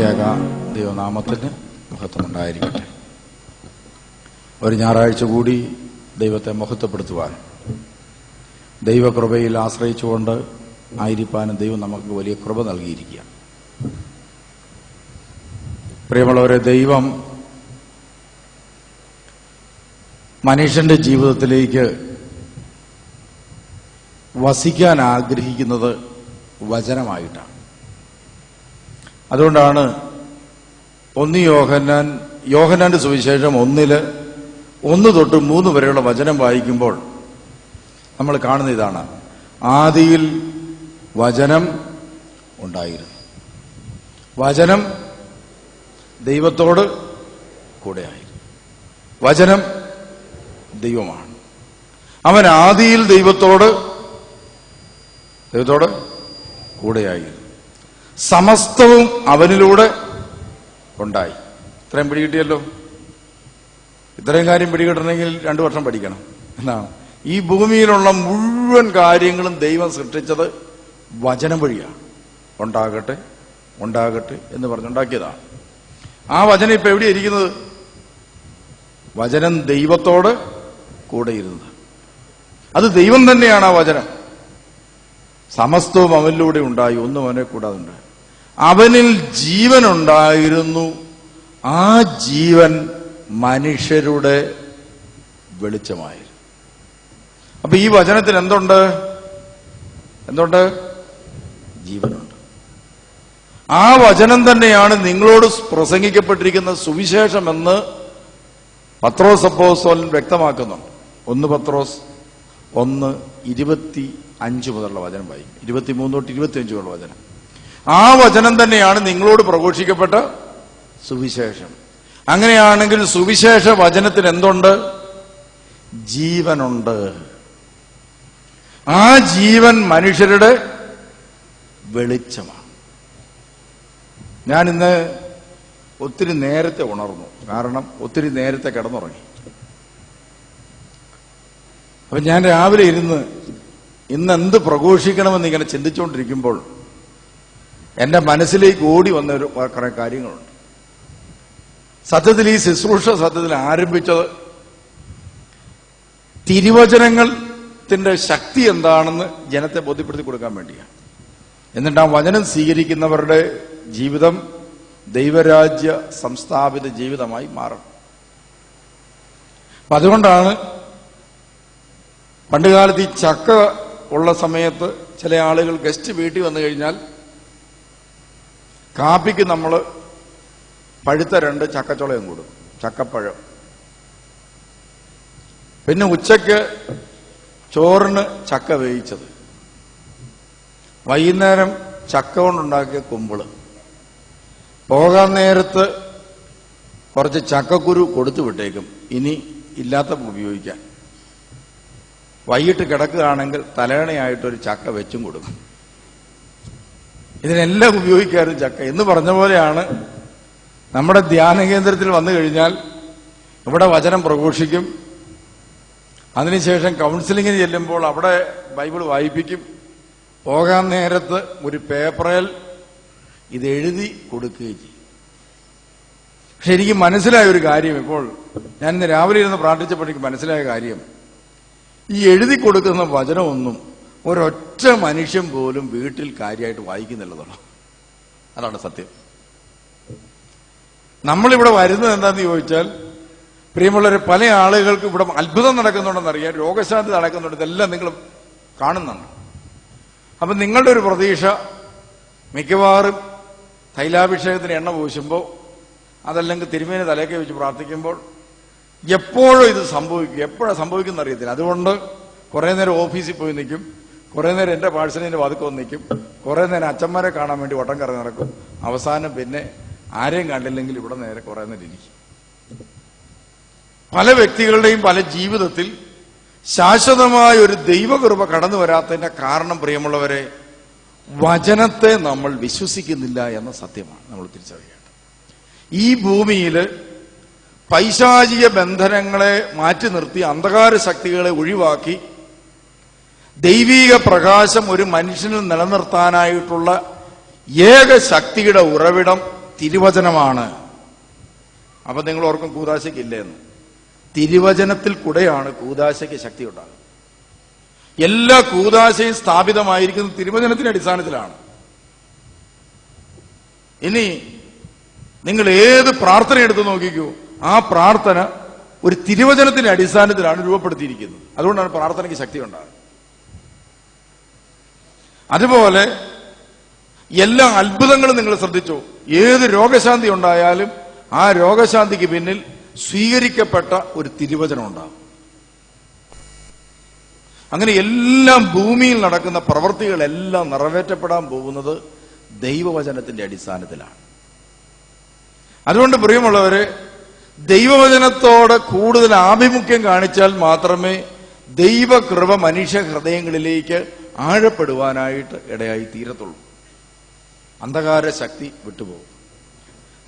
ത്രിയേക ദൈവനാമത്തിന് മഹത്വമുണ്ടായിരിക്കട്ടെ. ഒരു ഞായറാഴ്ച കൂടി ദൈവത്തെ മഹത്വപ്പെടുത്തുവാൻ, ദൈവകൃപയിൽ ആശ്രയിച്ചുകൊണ്ട് ആയിരിക്കാനും ദൈവം നമുക്ക് വലിയ കൃപ നൽകിയിരിക്കുക. പ്രിയമുള്ളവരെ, ദൈവം മനുഷ്യന്റെ ജീവിതത്തിലേക്ക് വസിക്കാൻ ആഗ്രഹിക്കുന്നത് വചനമായിട്ടാണ്. അതുകൊണ്ടാണ് യോഹന്നാന്റെ സുവിശേഷം 1-3 വരെയുള്ള വചനം വായിക്കുമ്പോൾ നമ്മൾ കാണുന്ന ഇതാണ്: ആദിയിൽ വചനം ഉണ്ടായിരുന്നു, വചനം ദൈവത്തോട് കൂടെയായിരുന്നു, വചനം ദൈവമാണ്, അവൻ ആദിയിൽ ദൈവത്തോട് കൂടെയായിരുന്നു, സമസ്തവും അവനിലൂടെ ഉണ്ടായി. ഇത്രയും പിടികിട്ടിയല്ലോ. ഇത്രയും കാര്യം പിടികിട്ടണമെങ്കിൽ 2 വർഷം പഠിക്കണം എന്നാണ്. ഈ ഭൂമിയിലുള്ള മുഴുവൻ കാര്യങ്ങളും ദൈവം സൃഷ്ടിച്ചത് വചനം വഴിയാണ്. ഉണ്ടാകട്ടെ ഉണ്ടാകട്ടെ എന്ന് പറഞ്ഞുണ്ടാക്കിയതാണ്. ആ വചനം ഇപ്പൊ എവിടെയാണ് ഇരിക്കുന്നത്? വചനം ദൈവത്തോട് കൂടെ ഇരുന്നത്. അത് ദൈവം തന്നെയാണ്. ആ വചനം സമസ്തവും അവനിലൂടെ ഉണ്ടായി, ഒന്നും അവനെ കൂടാതെ ഉണ്ടായി. അവനിൽ ജീവൻ ഉണ്ടായിരുന്നു, ആ ജീവൻ മനുഷ്യരുടെ വെളിച്ചമായിരുന്നു. അപ്പൊ ഈ വചനത്തിന് എന്തുണ്ട്? ജീവനുണ്ട്. ആ വചനം തന്നെയാണ് നിങ്ങളോട് പ്രസംഗിക്കപ്പെട്ടിരിക്കുന്ന സുവിശേഷമെന്ന് പത്രോസ് അപ്പോസ്തലൻ വ്യക്തമാക്കുന്നുണ്ട്. 1 പത്രോസ് 1:25 മുതലുള്ള വചനം വായിക്കും. 23-25 മുതലുള്ള വചനം. ആ വചനം തന്നെയാണ് നിങ്ങളോട് പ്രഘോഷിക്കപ്പെട്ട സുവിശേഷം. അങ്ങനെയാണെങ്കിൽ സുവിശേഷ വചനത്തിന് എന്തുണ്ട്? ജീവനുണ്ട്. ആ ജീവൻ മനുഷ്യരുടെ വെളിച്ചമാണ്. ഞാൻ ഇന്ന് ഒത്തിരി നേരത്തെ ഉണർന്നു, കാരണം ഒത്തിരി നേരത്തെ കിടന്നുറങ്ങി. അപ്പൊ ഞാൻ രാവിലെ ഇന്ന് എന്ത് പ്രഘോഷിക്കണമെന്ന് ഇങ്ങനെ ചിന്തിച്ചുകൊണ്ടിരിക്കുമ്പോൾ എന്റെ മനസ്സിലേക്ക് ഓടി വന്ന കുറെ കാര്യങ്ങളുണ്ട്. സത്യത്തിൽ ഈ ശുശ്രൂഷ ആരംഭിച്ചത് തിരുവചനത്തിന്റെ ശക്തി എന്താണെന്ന് ജനത്തെ ബോധ്യപ്പെടുത്തി കൊടുക്കാൻ വേണ്ടിയാണ്. എന്നിട്ട് ആ വചനം സ്വീകരിക്കുന്നവരുടെ ജീവിതം ദൈവരാജ്യ സംസ്ഥാപിത ജീവിതമായി മാറും. അപ്പൊ അതുകൊണ്ടാണ് പണ്ടുകാലത്ത് ഈ ചക്ക ഉള്ള സമയത്ത് ചില ആളുകൾ ഗസ്റ്റ് വീട്ടിൽ വന്നു കഴിഞ്ഞാൽ കാപ്പിക്ക് നമ്മൾ പഴുത്ത 2 ചക്കച്ചുളയും കൊടുക്കും, ചക്കപ്പഴം. പിന്നെ ഉച്ചയ്ക്ക് ചോറിന് ചക്ക വേവിച്ചത്, വൈകുന്നേരം ചക്ക കൊണ്ടുണ്ടാക്കിയ കുമ്പിള്, പോകാൻ നേരത്ത് കുറച്ച് ചക്കക്കുരു കൊടുത്തു വിട്ടേക്കും, ഇനി ഇല്ലാത്തപ്പോൾ ഉപയോഗിക്കാൻ. വൈകിട്ട് കിടക്കുകയാണെങ്കിൽ തലേണയായിട്ടൊരു ചക്ക വെച്ചും കൊടുക്കും. ഇതിനെല്ലാം ഉപയോഗിക്കാറും ചക്ക എന്ന് പറഞ്ഞ പോലെയാണ്. നമ്മുടെ ധ്യാന കേന്ദ്രത്തിൽ വന്നു കഴിഞ്ഞാൽ ഇവിടെ വചനം പ്രഘോഷിക്കും, അതിനുശേഷം കൗൺസിലിങ്ങിന് ചെല്ലുമ്പോൾ അവിടെ ബൈബിൾ വായിപ്പിക്കും, പോകാൻ നേരത്ത് ഒരു പേപ്പറിൽ ഇത് എഴുതി കൊടുക്കുകയും ചെയ്യും. പക്ഷെ എനിക്ക് മനസ്സിലായ ഒരു കാര്യം, ഇപ്പോൾ ഞാൻ ഇന്ന് രാവിലെ ഇരുന്ന് പ്രാർത്ഥിച്ചപ്പോൾ എനിക്ക് മനസ്സിലായ കാര്യം, ഈ എഴുതി കൊടുക്കുന്ന വചനമൊന്നും ഒരൊറ്റ മനുഷ്യൻ പോലും വീട്ടിൽ കാര്യമായിട്ട് വായിക്കുന്നില്ലെന്നാണ്. അതാണ് സത്യം. നമ്മളിവിടെ വരുന്നത് എന്താന്ന് ചോദിച്ചാൽ, പ്രിയമുള്ളവരെ, പല ആളുകൾക്ക് ഇവിടെ അത്ഭുതം നടക്കുന്നുണ്ടെന്നറിയാം, രോഗശാന്തി നടക്കുന്നുണ്ട്, ഇതെല്ലാം നിങ്ങൾ കാണുന്നുണ്ട്. അപ്പൊ നിങ്ങളുടെ ഒരു പ്രതീക്ഷ മിക്കവാറും തൈലാഭിഷേകത്തിന് എണ്ണ പൂശുമ്പോൾ, അതല്ലെങ്കിൽ തിരുമേനി തലയൊക്കെ വെച്ച് പ്രാർത്ഥിക്കുമ്പോൾ എപ്പോഴും ഇത് സംഭവിക്കും. എപ്പോഴാണ് സംഭവിക്കുന്ന അറിയത്തില്ല. അതുകൊണ്ട് കുറെ നേരം ഓഫീസിൽ പോയി നിൽക്കും, കുറെ നേരം എന്റെ പാഴ്സലിന്റെ വാതിക്ക് വന്ന് നിൽക്കും, കുറെ നേരം അച്ഛന്മാരെ കാണാൻ വേണ്ടി വട്ടം കറങ്ങി നടക്കും. അവസാനം പിന്നെ ആരെയും കണ്ടില്ലെങ്കിൽ ഇവിടെ നേരെ കുറെ നേരം ഇരിക്കും. പല വ്യക്തികളുടെയും പല ജീവിതത്തിൽ ശാശ്വതമായ ഒരു ദൈവകൃപ കടന്നു വരാത്തതിന്റെ കാരണം, പ്രിയമുള്ളവരെ, വചനത്തെ നമ്മൾ വിശ്വസിക്കുന്നില്ല എന്ന സത്യമാണ് നമ്മൾ തിരിച്ചറിയേണ്ടത്. ഈ ഭൂമിയിൽ പൈശാചിക ബന്ധനങ്ങളെ മാറ്റി നിർത്തി, അന്ധകാര ശക്തികളെ ഒഴിവാക്കി ദൈവീക പ്രകാശം ഒരു മനുഷ്യനിൽ നിലനിർത്താനായിട്ടുള്ള ഏക ശക്തിയുടെ ഉറവിടം തിരുവചനമാണ്. അപ്പൊ നിങ്ങൾ ഓർക്കും കൂദാശയ്ക്ക് ഇല്ലേന്ന്. തിരുവചനത്തിൽ കൂടെയാണ് കൂദാശയ്ക്ക് ശക്തി ഉണ്ടാകുന്നത്. എല്ലാ കൂദാശയും സ്ഥാപിതമായിരിക്കുന്നത് തിരുവചനത്തിന്റെ അടിസ്ഥാനത്തിലാണ്. ഇനി നിങ്ങൾ ഏത് പ്രാർത്ഥന എടുത്തു നോക്കിക്കൂ, ആ പ്രാർത്ഥന ഒരു തിരുവചനത്തിന്റെ അടിസ്ഥാനത്തിലാണ് രൂപപ്പെടുത്തിയിരിക്കുന്നത്. അതുകൊണ്ടാണ് പ്രാർത്ഥനയ്ക്ക് ശക്തി ഉണ്ടാകുന്നത്. അതുപോലെ എല്ലാ അത്ഭുതങ്ങളും നിങ്ങൾ ശ്രദ്ധിച്ചു. ഏത് രോഗശാന്തി ഉണ്ടായാലും ആ രോഗശാന്തിക്ക് പിന്നിൽ സ്വീകരിക്കപ്പെട്ട ഒരു തിരുവചനം ഉണ്ടാകും. അങ്ങനെ എല്ലാം ഭൂമിയിൽ നടക്കുന്ന പ്രവൃത്തികളെല്ലാം നിറവേറ്റപ്പെടാൻ പോകുന്നത് ദൈവവചനത്തിന്റെ അടിസ്ഥാനത്തിലാണ്. അതുകൊണ്ട് പ്രിയമുള്ളവരെ, ദൈവവചനത്തോട് കൂടുതൽ ആഭിമുഖ്യം കാണിച്ചാൽ മാത്രമേ ദൈവകൃപ മനുഷ്യ ഹൃദയങ്ങളിലേക്ക് ആഴപ്പെടുവാനായിട്ട് ഇടയായി തീരത്തുള്ളൂ. അന്ധകാര ശക്തി വിട്ടുപോകും.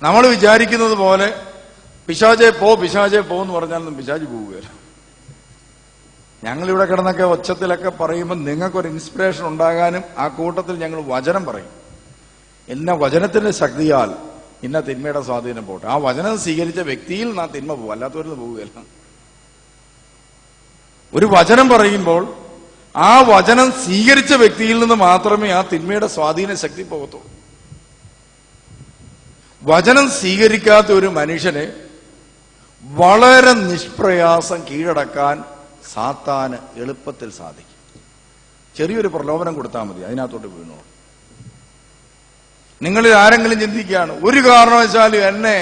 നമ്മൾ വിചാരിക്കുന്നത് പോലെ പിശാചെ പോ എന്ന് പറഞ്ഞാലൊന്നും പിശാച് പോവുകയില്ല. ഞങ്ങളിവിടെ കിടന്നൊക്കെ ഒച്ചത്തിലൊക്കെ പറയുമ്പോൾ നിങ്ങൾക്കൊരു ഇൻസ്പിറേഷൻ ഉണ്ടാകാനും ആ കൂട്ടത്തിൽ ഞങ്ങൾ വചനം പറയും. ഇന്ന വചനത്തിന്റെ ശക്തിയാൽ ഇന്ന തിന്മയുടെ സ്വാധീനം പോട്ടെ. ആ വചനം സ്വീകരിച്ച വ്യക്തിയിൽ നാം തിന്മ പോകും, അല്ലാത്തവരിൽ പോവുകയില്ല. ഒരു വചനം പറയുമ്പോൾ ആ വചനം സ്വീകരിച്ച വ്യക്തിയിൽ നിന്ന് മാത്രമേ ആ തിന്മയുടെ സ്വാധീന ശക്തി പോകത്തുള്ളൂ. വചനം സ്വീകരിക്കാത്ത ഒരു മനുഷ്യനെ വളരെ നിഷ്പ്രയാസം കീഴടക്കാൻ സാത്താന് എളുപ്പത്തിൽ സാധിക്കും. ചെറിയൊരു പ്രലോഭനം കൊടുത്താൽ മതി, അതിനകത്തോട്ട് വീണു. നിങ്ങളിൽ ആരെങ്കിലും ചിന്തിക്കുകയാണ്, ഒരു കാരണവശാലും എന്നെ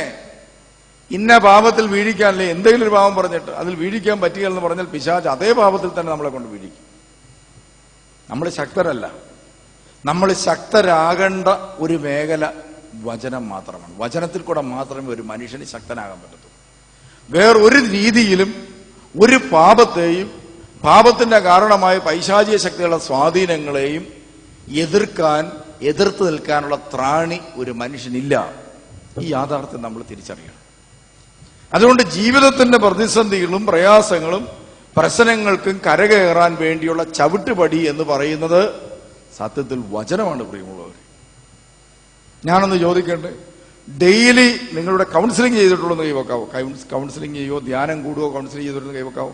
ഇന്ന പാപത്തിൽ വീഴിക്കാനല്ലേ, എന്തെങ്കിലും ഒരു പാപം പറഞ്ഞിട്ട് അതിൽ വീഴിക്കാൻ പറ്റുകയെന്ന് പറഞ്ഞാൽ പിശാച് അതേ പാപത്തിൽ തന്നെ നമ്മളെ കൊണ്ട് വീഴിക്കും. നമ്മൾ ശക്തരല്ല. നമ്മൾ ശക്തരാകേണ്ട ഒരു മേഖല വചനം മാത്രമാണ്. വചനത്തിൽ കൂടെ മാത്രമേ ഒരു മനുഷ്യന് ശക്തനാകാൻ പറ്റത്തുള്ളൂ. വേറൊരു രീതിയിലും ഒരു പാപത്തെയും പാപത്തിന്റെ കാരണമായ പൈശാചിക ശക്തികളുടെ സ്വാധീനങ്ങളെയും എതിർത്ത് നിൽക്കാനുള്ള ത്രാണി ഒരു മനുഷ്യനില്ല. ഈ യാഥാർത്ഥ്യം നമ്മൾ തിരിച്ചറിയണം. അതുകൊണ്ട് ജീവിതത്തിന്റെ പ്രതിസന്ധികളും പ്രയാസങ്ങളും പ്രശ്നങ്ങൾക്കും കരകയറാൻ വേണ്ടിയുള്ള ചവിട്ടുപടി എന്ന് പറയുന്നത് സത്യത്തിൽ വചനമാണ്. പ്രിയമുള്ളവർ, ഞാനൊന്ന് ചോദിക്കട്ടെ, ഡെയിലി നിങ്ങളുടെ കൗൺസിലിംഗ് ചെയ്തിട്ടുള്ളതെന്ന് കൈവെക്കാവോ? കൗൺസിലിംഗ് ചെയ്യോ, ധ്യാനം കൂടുവോ, കൗൺസിലിംഗ് ചെയ്തിട്ടുണ്ടെന്ന് കൈവെക്കാവോ?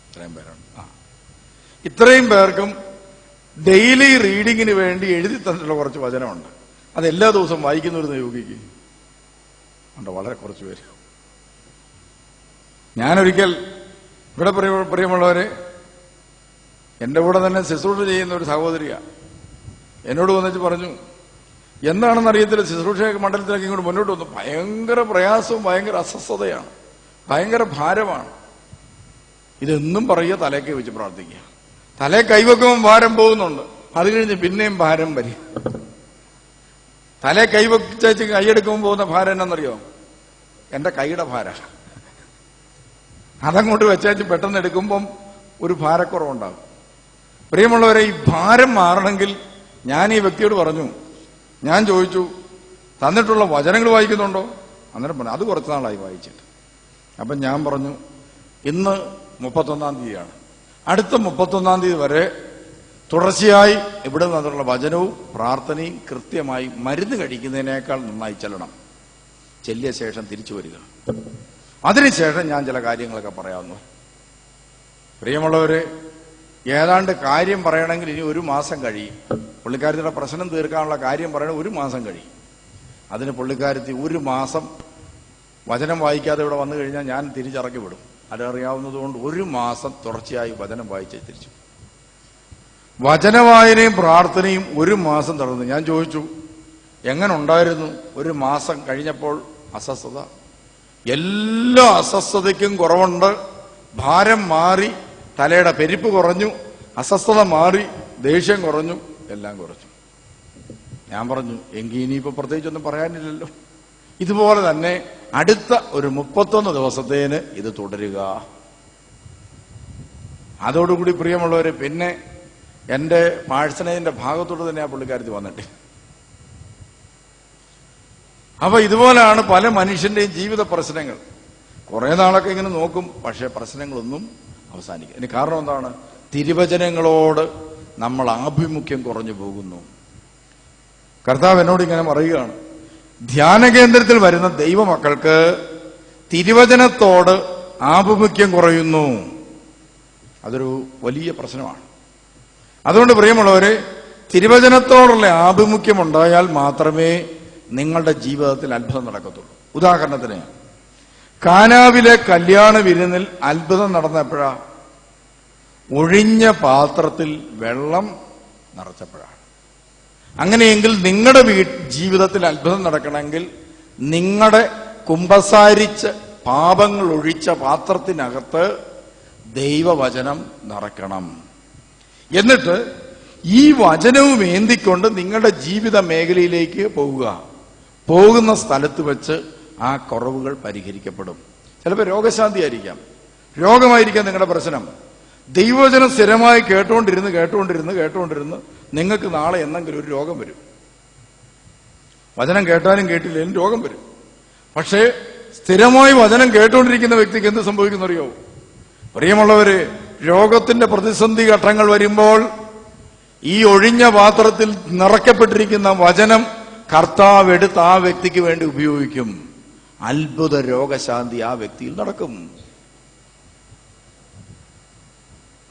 ഇത്രയും പേരാണ്. ഇത്രയും പേർക്കും ഡെയിലി റീഡിങ്ങിന് വേണ്ടി എഴുതി തന്നിട്ടുള്ള കുറച്ച് വചനമുണ്ട്. അത് എല്ലാ ദിവസവും വായിക്കുന്നവരുന്ന് യോഗിക്ക് ഉണ്ട്. വളരെ കുറച്ച് പേര്. ഞാനൊരിക്കൽ ഇവിടെ പ്രിയമുള്ളവരെ, എന്റെ കൂടെ തന്നെ ശുശ്രൂഷ ചെയ്യുന്ന ഒരു സഹോദരിയാണ് എന്നോട് വന്നിട്ട് പറഞ്ഞു, എന്താണെന്ന് അറിയത്തില്ല, ശുശ്രൂഷ മണ്ഡലത്തിലേക്ക് ഇങ്ങോട്ട് മുന്നോട്ട് വന്നു. ഭയങ്കര പ്രയാസവും ഭയങ്കര അസ്വസ്ഥതയാണ്, ഭയങ്കര ഭാരമാണ്. ഇതെന്നും പറയുക, തലയ്ക്ക് വെച്ച് പ്രാർത്ഥിക്കുക. തലേ കൈവെക്കുമ്പോൾ ഭാരം പോകുന്നുണ്ട്, അത് കഴിഞ്ഞ് പിന്നെയും ഭാരം വരും. തലേ കൈവച്ച് കൈയെടുക്കുമ്പോൾ പോകുന്ന ഭാരം എന്നാന്നറിയോ? എന്റെ കൈയുടെ ഭാര. അതങ്ങോട്ട് വെച്ചാൽ പെട്ടെന്ന് എടുക്കുമ്പം ഒരു ഭാരക്കുറവുണ്ടാകും. പ്രിയമുള്ളവരെ, ഈ ഭാരം മാറണമെങ്കിൽ ഞാൻ ഈ വ്യക്തിയോട് പറഞ്ഞു, ഞാൻ ചോദിച്ചു, തന്നിട്ടുള്ള വചനങ്ങൾ വായിക്കുന്നുണ്ടോ? അന്നേരം പറഞ്ഞു, അത് കുറച്ച് നാളായി വായിച്ചിട്ട്. അപ്പം ഞാൻ പറഞ്ഞു, ഇന്ന് 31-ാം തീയതിയാണ്, അടുത്ത 31-ാം തീയതി വരെ തുടർച്ചയായി ഇവിടെ നിന്നുള്ള വചനവും പ്രാർത്ഥനയും കൃത്യമായി മരുന്ന് കഴിക്കുന്നതിനേക്കാൾ നന്നായി ചെല്ലണം. ചെല്ലിയ ശേഷം തിരിച്ചു വരിക. അതിനുശേഷം ഞാൻ ചില കാര്യങ്ങളൊക്കെ പറയാവുന്നു. പ്രിയമുള്ളവരെ, ഏതാണ്ട് കാര്യം പറയണമെങ്കിൽ ഇനി 1 മാസം കഴിയും. പുള്ളിക്കാരത്തിയുടെ പ്രശ്നം തീർക്കാനുള്ള കാര്യം പറയണ 1 മാസം കഴിയും. അതിന് പുള്ളിക്കാരത്തി 1 മാസം വചനം വായിക്കാതെ ഇവിടെ വന്നു കഴിഞ്ഞാൽ ഞാൻ തിരിച്ചിറക്കി വിടും. അതറിയാവുന്നതുകൊണ്ട് 1 മാസം തുടർച്ചയായി വചനം വായിച്ച് തിരിച്ചു. വചനവായനയും പ്രാർത്ഥനയും 1 മാസം തുടർന്നു. ഞാൻ ചോദിച്ചു, എങ്ങനെ ഉണ്ടായിരുന്നു? 1 മാസം കഴിഞ്ഞപ്പോൾ അസ്വസ്ഥത, എല്ലാ അസ്വസ്ഥതയ്ക്കും കുറവുണ്ട്. ഭാരം മാറി, തലയുടെ പെരുപ്പ് കുറഞ്ഞു, അസ്വസ്ഥത മാറി, ദേഷ്യം കുറഞ്ഞു, എല്ലാം കുറഞ്ഞു. ഞാൻ പറഞ്ഞു, എങ്കിൽ ഇനിയിപ്പോ പ്രത്യേകിച്ചൊന്നും പറയാനില്ലല്ലോ. ഇതുപോലെ തന്നെ അടുത്ത ഒരു 31 ദിവസത്തേന് ഇത് തുടരുക. അതോടുകൂടി പ്രിയമുള്ളവര്, പിന്നെ എന്റെ പാഴ്സനേജിന്റെ ഭാഗത്തോട് തന്നെ ആ പുള്ളിക്കാരത്തി വന്നിട്ട്. അപ്പൊ ഇതുപോലെയാണ് പല മനുഷ്യന്റെയും ജീവിത പ്രശ്നങ്ങൾ. കുറെ നാളൊക്കെ ഇങ്ങനെ നോക്കും, പക്ഷെ പ്രശ്നങ്ങളൊന്നും അവസാനിക്കും. ഇതിന് കാരണം എന്താണ്? തിരുവചനങ്ങളോട് നമ്മൾ ആഭിമുഖ്യം കുറഞ്ഞു പോകുന്നു. കർത്താവ് എന്നോട് ഇങ്ങനെ പറയുകയാണ്, ധ്യാന കേന്ദ്രത്തിൽ വരുന്ന ദൈവമക്കൾക്ക് തിരുവചനത്തോട് ആഭിമുഖ്യം കുറയുന്നു. അതൊരു വലിയ പ്രശ്നമാണ്. അതുകൊണ്ട് പ്രിയമുള്ളവരെ, തിരുവചനത്തോടുള്ള ആഭിമുഖ്യം ഉണ്ടായാൽ മാത്രമേ നിങ്ങളുടെ ജീവിതത്തിൽ അത്ഭുതം നടക്കത്തുള്ളൂ. ഉദാഹരണത്തിന്, കാനാവിലെ കല്യാണ വിരുന്നിൽ അത്ഭുതം നടന്നപ്പോഴാ? ഒഴിഞ്ഞ പാത്രത്തിൽ വെള്ളം നിറച്ചപ്പോഴാണ്. അങ്ങനെയെങ്കിൽ നിങ്ങളുടെ ജീവിതത്തിൽ അത്ഭുതം നടക്കണമെങ്കിൽ നിങ്ങളുടെ കുമ്പസാരിച്ച് പാപങ്ങൾ ഒഴിച്ച പാത്രത്തിനകത്ത് ദൈവവചനം നിറയ്ക്കണം. എന്നിട്ട് ഈ വചനവും ഏന്തിക്കൊണ്ട് നിങ്ങളുടെ ജീവിത മേഖലയിലേക്ക് പോവുക. പോകുന്ന സ്ഥലത്ത് വെച്ച് ആ കുറവുകൾ പരിഹരിക്കപ്പെടും. ചിലപ്പോൾ രോഗശാന്തി ആയിരിക്കാം, രോഗമായിരിക്കാം നിങ്ങളുടെ പ്രശ്നം. ദൈവവചനം സ്ഥിരമായി കേട്ടുകൊണ്ടിരുന്ന് നിങ്ങൾക്ക് നാളെ എന്തെങ്കിലും ഒരു രോഗം വരും. വചനം കേട്ടാലും കേട്ടില്ലെങ്കിലും രോഗം വരും. പക്ഷേ സ്ഥിരമായി വചനം കേട്ടുകൊണ്ടിരിക്കുന്ന വ്യക്തിക്ക് എന്ത് സംഭവിക്കുന്നറിയോ? പ്രിയമുള്ളവര്, രോഗത്തിന്റെ പ്രതിസന്ധി ഘട്ടങ്ങൾ വരുമ്പോൾ ഈ ഒഴിഞ്ഞ പാത്രത്തിൽ നിറയ്ക്കപ്പെട്ടിരിക്കുന്ന വചനം കർത്താവ് എടുത്ത് ആ വ്യക്തിക്ക് വേണ്ടി ഉപയോഗിക്കും. അത്ഭുത രോഗശാന്തി ആ വ്യക്തിയിൽ നടക്കും.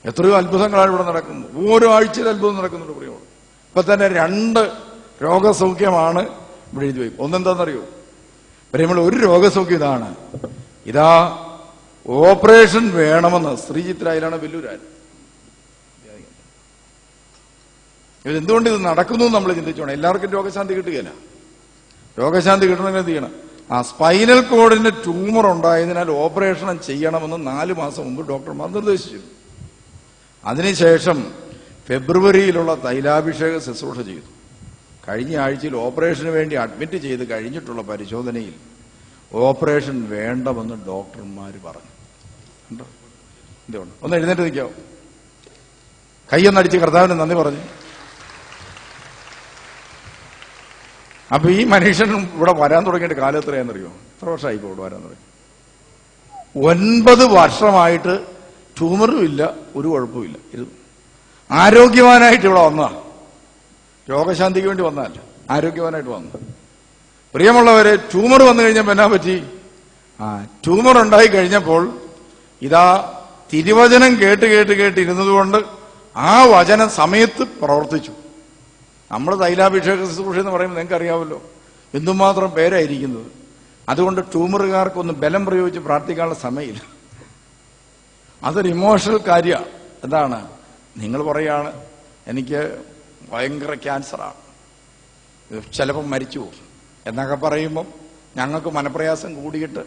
എത്രയോ അത്ഭുതങ്ങളാണ് ഇവിടെ നടക്കുന്നത്. ഓരോ ആഴ്ചയിൽ അത്ഭുതം നടക്കുന്നുണ്ട്. പ്രിയമുള്ള, ഇപ്പൊ തന്നെ 2 രോഗസൗഖ്യമാണ് ഇവിടെ എഴുതി വയ്ക്കും. ഒന്നെന്താണെന്നറിയോ പ്രിയമുള്ള? ഒരു രോഗസൗഖ്യം ഇതാ ഓപ്പറേഷൻ വേണമെന്ന് ശ്രീചിത്രായിലാണ് വെല്ലൂരാൻ. ഇതെന്തുകൊണ്ട് ഇത് നടക്കുന്നു നമ്മൾ ചിന്തിച്ചോണം. എല്ലാവർക്കും രോഗശാന്തി കിട്ടുകയില്ല. രോഗശാന്തി കിട്ടണമെങ്കിൽ എന്ത് ചെയ്യണം? സ്പൈനൽ കോഡിന് ട്യൂമർ ഉണ്ടായതിനാൽ ഓപ്പറേഷൻ ചെയ്യണമെന്ന് 4 മാസം മുമ്പ് ഡോക്ടർമാർ നിർദ്ദേശിച്ചു. അതിനുശേഷം ഫെബ്രുവരിയിലുള്ള തൈലാഭിഷേക ശുശ്രൂഷ ചെയ്തു. കഴിഞ്ഞ ആഴ്ചയിൽ ഓപ്പറേഷന് വേണ്ടി അഡ്മിറ്റ് ചെയ്ത് കഴിഞ്ഞിട്ടുള്ള പരിശോധനയിൽ ഓപ്പറേഷൻ വേണ്ടെന്ന് ഡോക്ടർമാർ പറഞ്ഞു. എന്തുകൊണ്ട്? ഒന്ന് എഴുന്നേറ്റ് നിൽക്കാവോ? കൈയൊന്നടിച്ച് കർത്താവിന് നന്ദി പറഞ്ഞു. അപ്പൊ ഈ മനുഷ്യൻ ഇവിടെ വരാൻ തുടങ്ങിയിട്ട് കാലം എത്രയാണെന്നറിയോ? എത്ര വർഷമായി ഇപ്പോൾ ഇവിടെ വരാൻ തുടങ്ങി? 9 വർഷമായിട്ട് ട്യൂമറും ഇല്ല, ഒരു കുഴപ്പമില്ല. ഇത് ആരോഗ്യവാനായിട്ട് ഇവിടെ വന്നതാ. രോഗശാന്തിക്ക് വേണ്ടി വന്നതല്ല, ആരോഗ്യവാനായിട്ട് വന്നു. പ്രിയമുള്ളവരെ, ട്യൂമർ വന്നു കഴിഞ്ഞപ്പോൾ എന്നാ പറ്റി? ട്യൂമർ ഉണ്ടായി കഴിഞ്ഞപ്പോൾ ഇതാ തിരുവചനം കേട്ടിരുന്നതുകൊണ്ട് ആ വചനം സമയത്ത് പ്രവർത്തിച്ചു. നമ്മൾ തൈലാഭിഷേക ശുശ്രൂഷ എന്ന് പറയുമ്പോൾ നിങ്ങൾക്ക് അറിയാമല്ലോ എന്തുമാത്രം പേരായിരിക്കുന്നത്. അതുകൊണ്ട് ട്യൂമറുകാർക്കൊന്നും ബലം പ്രയോഗിച്ച് പ്രാർത്ഥിക്കാനുള്ള സമയമില്ല. അതൊരു ഇമോഷണൽ കാര്യമാണ്. എന്താണ്? നിങ്ങൾ പറയാണ് എനിക്ക് ഭയങ്കര ക്യാൻസറാണ്, ചിലപ്പം മരിച്ചു പോകും എന്നൊക്കെ പറയുമ്പം ഞങ്ങൾക്ക് മനപ്രയാസം കൂടിയിട്ട്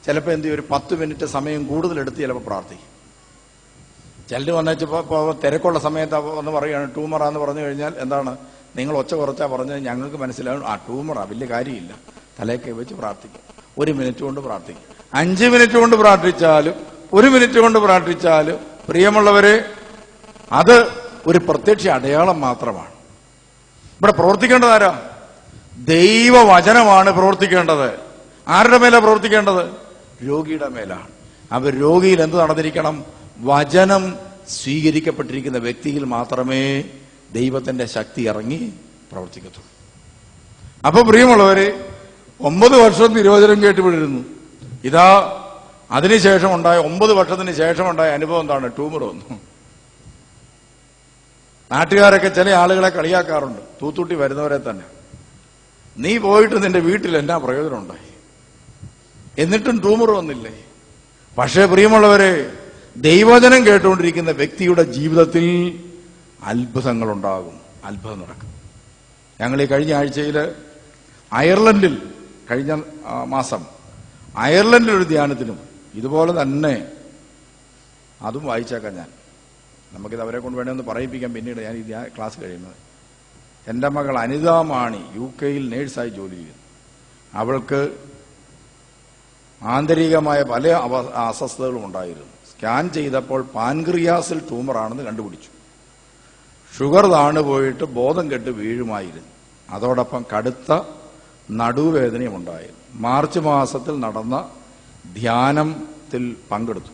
ചിലപ്പോൾ എന്ത് ചെയ്യും, ഒരു 10 മിനിറ്റ് സമയം കൂടുതലെടുത്ത് ചിലപ്പോൾ പ്രാർത്ഥിക്കും. ചിലർ വന്നപ്പോൾ തിരക്കുള്ള സമയത്ത് ഒന്ന് പറയുകയാണ് ട്യൂമറാന്ന് പറഞ്ഞു കഴിഞ്ഞാൽ എന്താണ്, നിങ്ങൾ ഒച്ച കുറച്ചാ പറഞ്ഞത് ഞങ്ങൾക്ക് മനസ്സിലാവും, ട്യൂമറാ, വലിയ കാര്യമില്ല, തലയൊക്കെ വെച്ച് പ്രാർത്ഥിക്കും. 1 മിനിറ്റ് കൊണ്ട് പ്രാർത്ഥിക്കും, 5 മിനിറ്റ് കൊണ്ട് പ്രാർത്ഥിച്ചാലും 1 മിനിറ്റ് കൊണ്ട് പ്രാർത്ഥിച്ചാലും പ്രിയമുള്ളവരെ അത് ഒരു പ്രത്യക്ഷ അടയാളം മാത്രമാണ്. ഇവിടെ പ്രവർത്തിക്കേണ്ടത് ആരാ? ദൈവവചനമാണ് പ്രവർത്തിക്കേണ്ടത്. ആരുടെ മേലാണ് പ്രവർത്തിക്കേണ്ടത്? രോഗിയുടെ മേലാണ്. അവർ രോഗിയിൽ എന്ത് നടന്നിരിക്കണം? വചനം സ്വീകരിക്കപ്പെട്ടിരിക്കുന്ന വ്യക്തിയിൽ മാത്രമേ ദൈവത്തിന്റെ ശക്തി ഇറങ്ങി പ്രവർത്തിക്കത്തുള്ളൂ. അപ്പൊ പ്രിയമുള്ളവരെ, 9 വർഷം തിരുവചനം കേട്ടുപിടിരുന്നു. ഇതാ അതിനുശേഷം ഉണ്ടായ 9 വർഷത്തിന് ശേഷം ഉണ്ടായ അനുഭവം എന്താണ്? ട്യൂമർ വന്നു. നാട്ടുകാരൊക്കെ ചില ആളുകളെ കളിയാക്കാറുണ്ട്, തൂത്തുട്ടി വരുന്നവരെ തന്നെ. നീ പോയിട്ട് നിന്റെ വീട്ടിൽ എന്നാ പ്രയോജനം ഉണ്ടായി? എന്നിട്ടും ട്യൂമർ വന്നില്ലേ? പക്ഷേ പ്രിയമുള്ളവരെ, ദൈവവചനം കേട്ടുകൊണ്ടിരിക്കുന്ന വ്യക്തിയുടെ ജീവിതത്തിൽ അത്ഭുതങ്ങൾ ഉണ്ടാകും, അത്ഭുതം നടക്കും. ഞങ്ങൾ ഈ കഴിഞ്ഞ ആഴ്ചയിൽ അയർലൻഡിൽ, കഴിഞ്ഞ മാസം അയർലൻഡിൽ ഒരു ധ്യാനത്തിനും ഇതുപോലെ തന്നെ, അതും വായിച്ചേക്കാം ഞാൻ, നമുക്കിത് അവരെ കൊണ്ട് വേണമെന്ന് പറയിപ്പിക്കാം പിന്നീട് ഞാൻ ഈ ക്ലാസ് കഴിയുന്നത്. എൻ്റെ മകൾ അനിത മാണി UK നേഴ്സായി ജോലി ചെയ്യുന്നു. അവൾക്ക് ആന്തരികമായ പല അസ്വസ്ഥതകളും ഉണ്ടായിരുന്നു. സ്കാൻ ചെയ്തപ്പോൾ പാൻക്രിയാസിൽ ട്യൂമറാണെന്ന് കണ്ടുപിടിച്ചു. ഷുഗർ താണുപോയിട്ട് ബോധം കെട്ട് വീഴുമായിരുന്നു. അതോടൊപ്പം കടുത്ത നടുവേദനയും ഉണ്ടായിരുന്നു. മാർച്ച് മാസത്തിൽ നടന്ന ധ്യാനത്തിൽ പങ്കെടുത്തു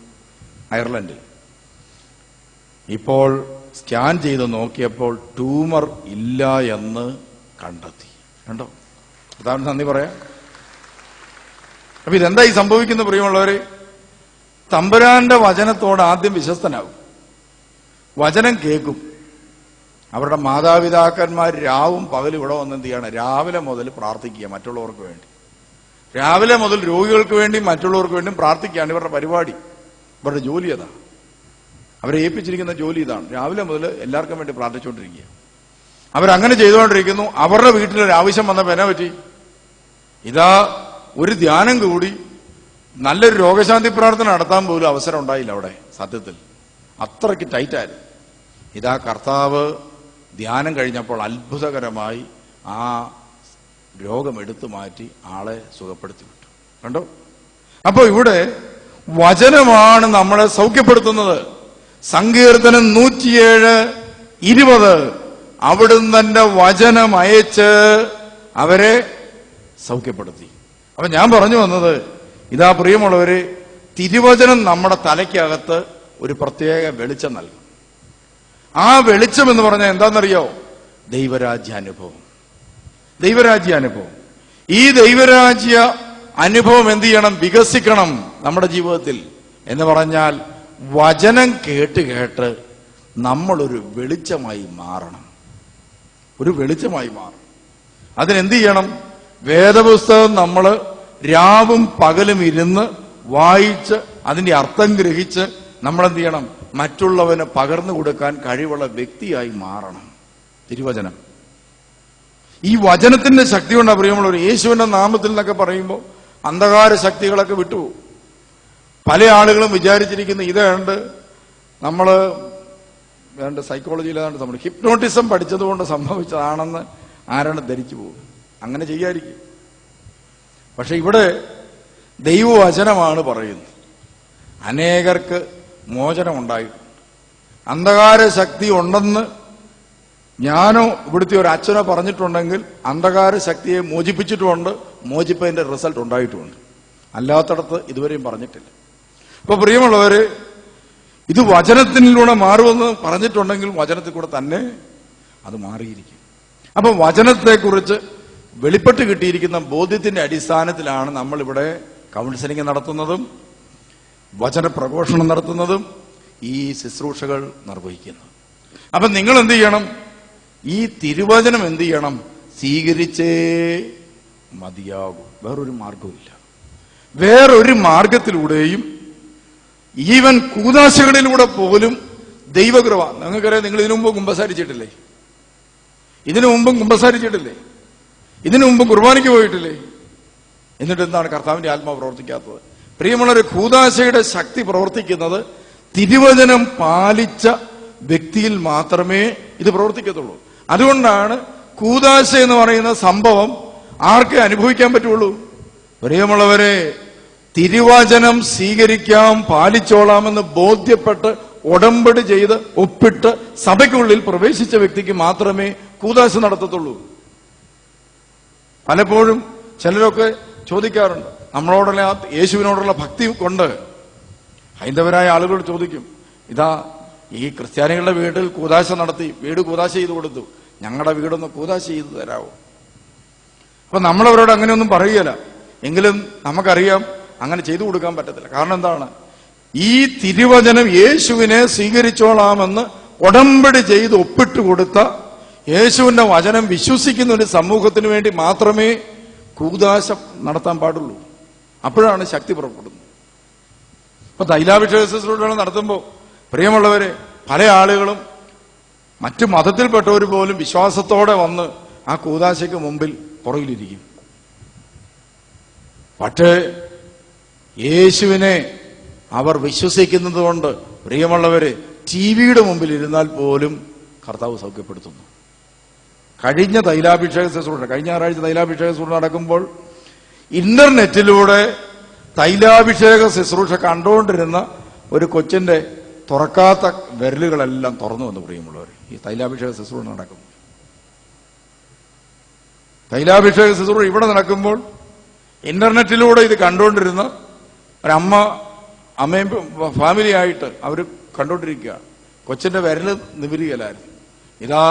അയർലൻഡിൽ. ഇപ്പോൾ സ്കാൻ ചെയ്ത് നോക്കിയപ്പോൾ ട്യൂമർ ഇല്ല എന്ന് കണ്ടെത്തി. കണ്ടോ? കർത്താവിന് നന്ദി പറയാം. അപ്പൊ ഇതെന്തായി സംഭവിക്കുന്ന പ്രിയമുള്ളവരെ? തമ്പുരാന്റെ വചനത്തോട് ആദ്യം വിശ്വസ്തനാകും, വചനം കേൾക്കും. അവരുടെ മാതാപിതാക്കന്മാർ രാവും പകലും ഇവിടെ വന്ന് എന്ത് ചെയ്യണം? രാവിലെ മുതൽ പ്രാർത്ഥിക്കുക മറ്റുള്ളവർക്ക് വേണ്ടി. രാവിലെ മുതൽ രോഗികൾക്ക് വേണ്ടി മറ്റുള്ളവർക്ക് വേണ്ടിയും പ്രാർത്ഥിക്കുകയാണ് ഇവരുടെ പരിപാടി. ഇവരുടെ ജോലി അതാ, അവരെ ഏൽപ്പിച്ചിരിക്കുന്ന ജോലി ഇതാണ്. രാവിലെ മുതൽ എല്ലാവർക്കും വേണ്ടി പ്രാർത്ഥിച്ചുകൊണ്ടിരിക്കുക. അവരങ്ങനെ ചെയ്തുകൊണ്ടിരിക്കുന്നു. അവരുടെ വീട്ടിലൊരു ആവശ്യം വന്നപ്പോൾ എന്നാ പറ്റി? ഇതാ ഒരു ധ്യാനം കൂടി നല്ലൊരു രോഗശാന്തി പ്രാർത്ഥന നടത്താൻ പോലും അവസരം ഉണ്ടായില്ല അവിടെ. സത്യത്തിൽ അത്രയ്ക്ക് ടൈറ്റായിരുന്നു. ഇതാ കർത്താവ് ധ്യാനം കഴിഞ്ഞപ്പോൾ അത്ഭുതകരമായി ആ രോഗം എടുത്തു മാറ്റി ആളെ സുഖപ്പെടുത്തി വിട്ടു. കണ്ടോ? അപ്പൊ ഇവിടെ വചനമാണ് നമ്മളെ സൗഖ്യപ്പെടുത്തുന്നത്. സങ്കീർത്തനം 107:20 അവിടുന്ന് തന്റെ വചനം അയച്ച് അവരെ സൗഖ്യപ്പെടുത്തി. അപ്പൊ ഞാൻ പറഞ്ഞു വന്നത് ഇതാ പ്രിയമുള്ളവര്, തിരുവചനം നമ്മുടെ തലയ്ക്കകത്ത് ഒരു പ്രത്യേക വെളിച്ചം നൽകും. ആ വെളിച്ചം എന്ന് പറഞ്ഞാൽ എന്താണെന്നറിയോ? ദൈവരാജ്യാനുഭവം. ദൈവരാജ്യാനുഭവം. ഈ ദൈവരാജ്യ അനുഭവം എന്ത് ചെയ്യണം? വികസിക്കണം നമ്മുടെ ജീവിതത്തിൽ. എന്ന് പറഞ്ഞാൽ വചനം കേട്ട് കേട്ട് നമ്മളൊരു വെളിച്ചമായി മാറണം. ഒരു വെളിച്ചമായി മാറണം. അതിനെന്ത് ചെയ്യണം? വേദപുസ്തകം നമ്മൾ രാവും പകലും ഇരുന്ന് വായിച്ച് അതിന്റെ അർത്ഥം ഗ്രഹിച്ച് നമ്മളെന്ത് ചെയ്യണം? മറ്റുള്ളവന് പകർന്നു കൊടുക്കാൻ കഴിവുള്ള വ്യക്തിയായി മാറണം. തിരുവചനം ഈ വചനത്തിന്റെ ശക്തി കൊണ്ടാണ് പ്രിയമുള്ളവർ. യേശുവിന്റെ നാമത്തിൽ എന്നൊക്കെ പറയുമ്പോൾ അന്ധകാര ശക്തികളൊക്കെ വിട്ടുപോകും. പല ആളുകളും വിചാരിച്ചിരിക്കുന്ന ഇതുണ്ട്, നമ്മള് വേണ്ട സൈക്കോളജിയിൽ ഏതാണ്ട് നമ്മൾ ഹിപ്നോട്ടിസം പഠിച്ചതുകൊണ്ട് സംഭവിച്ചതാണെന്ന് ആരാണ് ധരിച്ചു പോകും. അങ്ങനെ ചെയ്യാതിരിക്കും. പക്ഷെ ഇവിടെ ദൈവവചനമാണ് പറയുന്നത്. അനേകർക്ക് മോചനം ഉണ്ടായിട്ടുണ്ട്. അന്ധകാര ശക്തി ഉണ്ടെന്ന് ഞാനോ ഇവിടുത്തെ ഒരു അച്ഛനോ പറഞ്ഞിട്ടുണ്ടെങ്കിൽ അന്ധകാര ശക്തിയെ മോചിപ്പിച്ചിട്ടുമുണ്ട്, മോചിപ്പതിന്റെ റിസൾട്ട് ഉണ്ടായിട്ടുമുണ്ട്. അല്ലാത്തടത്ത് ഇതുവരെയും പറഞ്ഞിട്ടില്ല. അപ്പൊ പ്രിയമുള്ളവര്, ഇത് വചനത്തിലൂടെ മാറുമെന്ന് പറഞ്ഞിട്ടുണ്ടെങ്കിൽ വചനത്തിൽ കൂടെ തന്നെ അത് മാറിയിരിക്കും. അപ്പൊ വചനത്തെക്കുറിച്ച് വെളിപ്പെട്ട് കിട്ടിയിരിക്കുന്ന ബോധ്യത്തിന്റെ അടിസ്ഥാനത്തിലാണ് നമ്മളിവിടെ കൗൺസിലിംഗ് നടത്തുന്നതും വചന പ്രഘോഷണം നടത്തുന്നതും ഈ ശുശ്രൂഷകൾ നിർവഹിക്കുന്നത്. അപ്പൊ നിങ്ങൾ എന്ത് ചെയ്യണം? ഈ തിരുവചനം എന്ത് ചെയ്യണം? സ്വീകരിച്ചേ മതിയാകൂ. വേറൊരു മാർഗവുമില്ല. വേറൊരു മാർഗത്തിലൂടെയും ഈവൻ കൂദാശകളിലൂടെ പോലും ദൈവകൃപ. നിങ്ങൾക്കറിയാം, നിങ്ങൾ ഇതിനു മുമ്പ് കുമ്പസാരിച്ചിട്ടില്ലേ? ഇതിനു മുമ്പും കുമ്പസാരിച്ചിട്ടില്ലേ? ഇതിനു മുമ്പ് കുർബാനയ്ക്ക് പോയിട്ടില്ലേ? എന്നിട്ട് എന്താണ് കർത്താവിന്റെ ആത്മാവ് പ്രവർത്തിക്കാത്തത്? പ്രിയമുള്ളൊരു കൂദാശയുടെ ശക്തി പ്രവർത്തിക്കുന്നത് തിരുവചനം പാലിച്ച വ്യക്തിയിൽ മാത്രമേ ഇത് പ്രവർത്തിക്കത്തുള്ളൂ. അതുകൊണ്ടാണ് കൂദാശ എന്ന് പറയുന്ന സംഭവം ആർക്കേ അനുഭവിക്കാൻ പറ്റുള്ളൂ? പ്രിയമുള്ളവരെ, തിരുവചനം സ്വീകരിക്കാം, പാലിച്ചോളാമെന്ന് ബോധ്യപ്പെട്ട് ഉടമ്പടി ചെയ്ത് ഒപ്പിട്ട് സഭയ്ക്കുള്ളിൽ പ്രവേശിച്ച വ്യക്തിക്ക് മാത്രമേ കൂദാശ നടത്തത്തുള്ളൂ. പലപ്പോഴും ചിലരൊക്കെ ചോദിക്കാറുണ്ട്, നമ്മളോടുള്ള യേശുവിനോടുള്ള ഭക്തി കൊണ്ട് ഹൈന്ദവരായ ആളുകളോട് ചോദിക്കും, ഇതാ ഈ ക്രിസ്ത്യാനികളുടെ വീട്ടിൽ കൂദാശ നടത്തി, വീട് കൂദാശ ചെയ്ത് കൊടുത്തു, ഞങ്ങളുടെ വീടൊന്ന് കൂദാശ ചെയ്ത് തരാവോ? അപ്പൊ നമ്മളവരോട് അങ്ങനെയൊന്നും പറയുകയില്ല. എങ്കിലും നമുക്കറിയാം അങ്ങനെ ചെയ്തു കൊടുക്കാൻ പറ്റത്തില്ല. കാരണം എന്താണ്? ഈ തിരുവചനം യേശുവിനെ സ്വീകരിച്ചോളാമെന്ന് ഉടമ്പടി ചെയ്ത് ഒപ്പിട്ട് കൊടുത്ത യേശുവിന്റെ വചനം വിശ്വസിക്കുന്ന ഒരു സമൂഹത്തിന് വേണ്ടി മാത്രമേ കൂദാശ നടത്താൻ പാടുള്ളൂ. അപ്പോഴാണ് ശക്തി പുറപ്പെടുന്നത്. ഇപ്പൊ തൈലാഭിഷേക ശുശ്രൂഷകൾ നടത്തുമ്പോൾ പ്രിയമുള്ളവരെ, പല ആളുകളും മറ്റു മതത്തിൽപ്പെട്ടവർ പോലും വിശ്വാസത്തോടെ വന്ന് ആ കൂദാശയ്ക്ക് മുമ്പിൽ പുറകിലിരിക്കും. പക്ഷേ യേശുവിനെ അവർ വിശ്വസിക്കുന്നത് കൊണ്ട് പ്രിയമുള്ളവര് ടിവിയുടെ മുമ്പിൽ ഇരുന്നാൽ പോലും കർത്താവ് സൗഖ്യപ്പെടുത്തുന്നു. കഴിഞ്ഞ തൈലാഭിഷേക ശുശ്രൂഷ, കഴിഞ്ഞ ഞായറാഴ്ച തൈലാഭിഷേക ശുശ്രൂഷ നടക്കുമ്പോൾ ഇന്റർനെറ്റിലൂടെ തൈലാഭിഷേക ശുശ്രൂഷ കണ്ടുകൊണ്ടിരുന്ന ഒരു കൊച്ചിന്റെ തുറക്കാത്ത വിരലുകളെല്ലാം തുറന്നു വന്നു. പ്രിയമുള്ളവർ, ഈ തൈലാഭിഷേക ശുശ്രൂഷ നടക്കുമ്പോൾ, തൈലാഭിഷേക ശുശ്രൂഷ ഇവിടെ നടക്കുമ്പോൾ ഇന്റർനെറ്റിലൂടെ ഇത് കണ്ടുകൊണ്ടിരുന്ന അമ്മയും ഫാമിലി ആയിട്ട് അവർ കണ്ടുകൊണ്ടിരിക്കുക. കൊച്ചിന്റെ വിരല് നിവരുകയില്ലായിരുന്നു. ഇതാ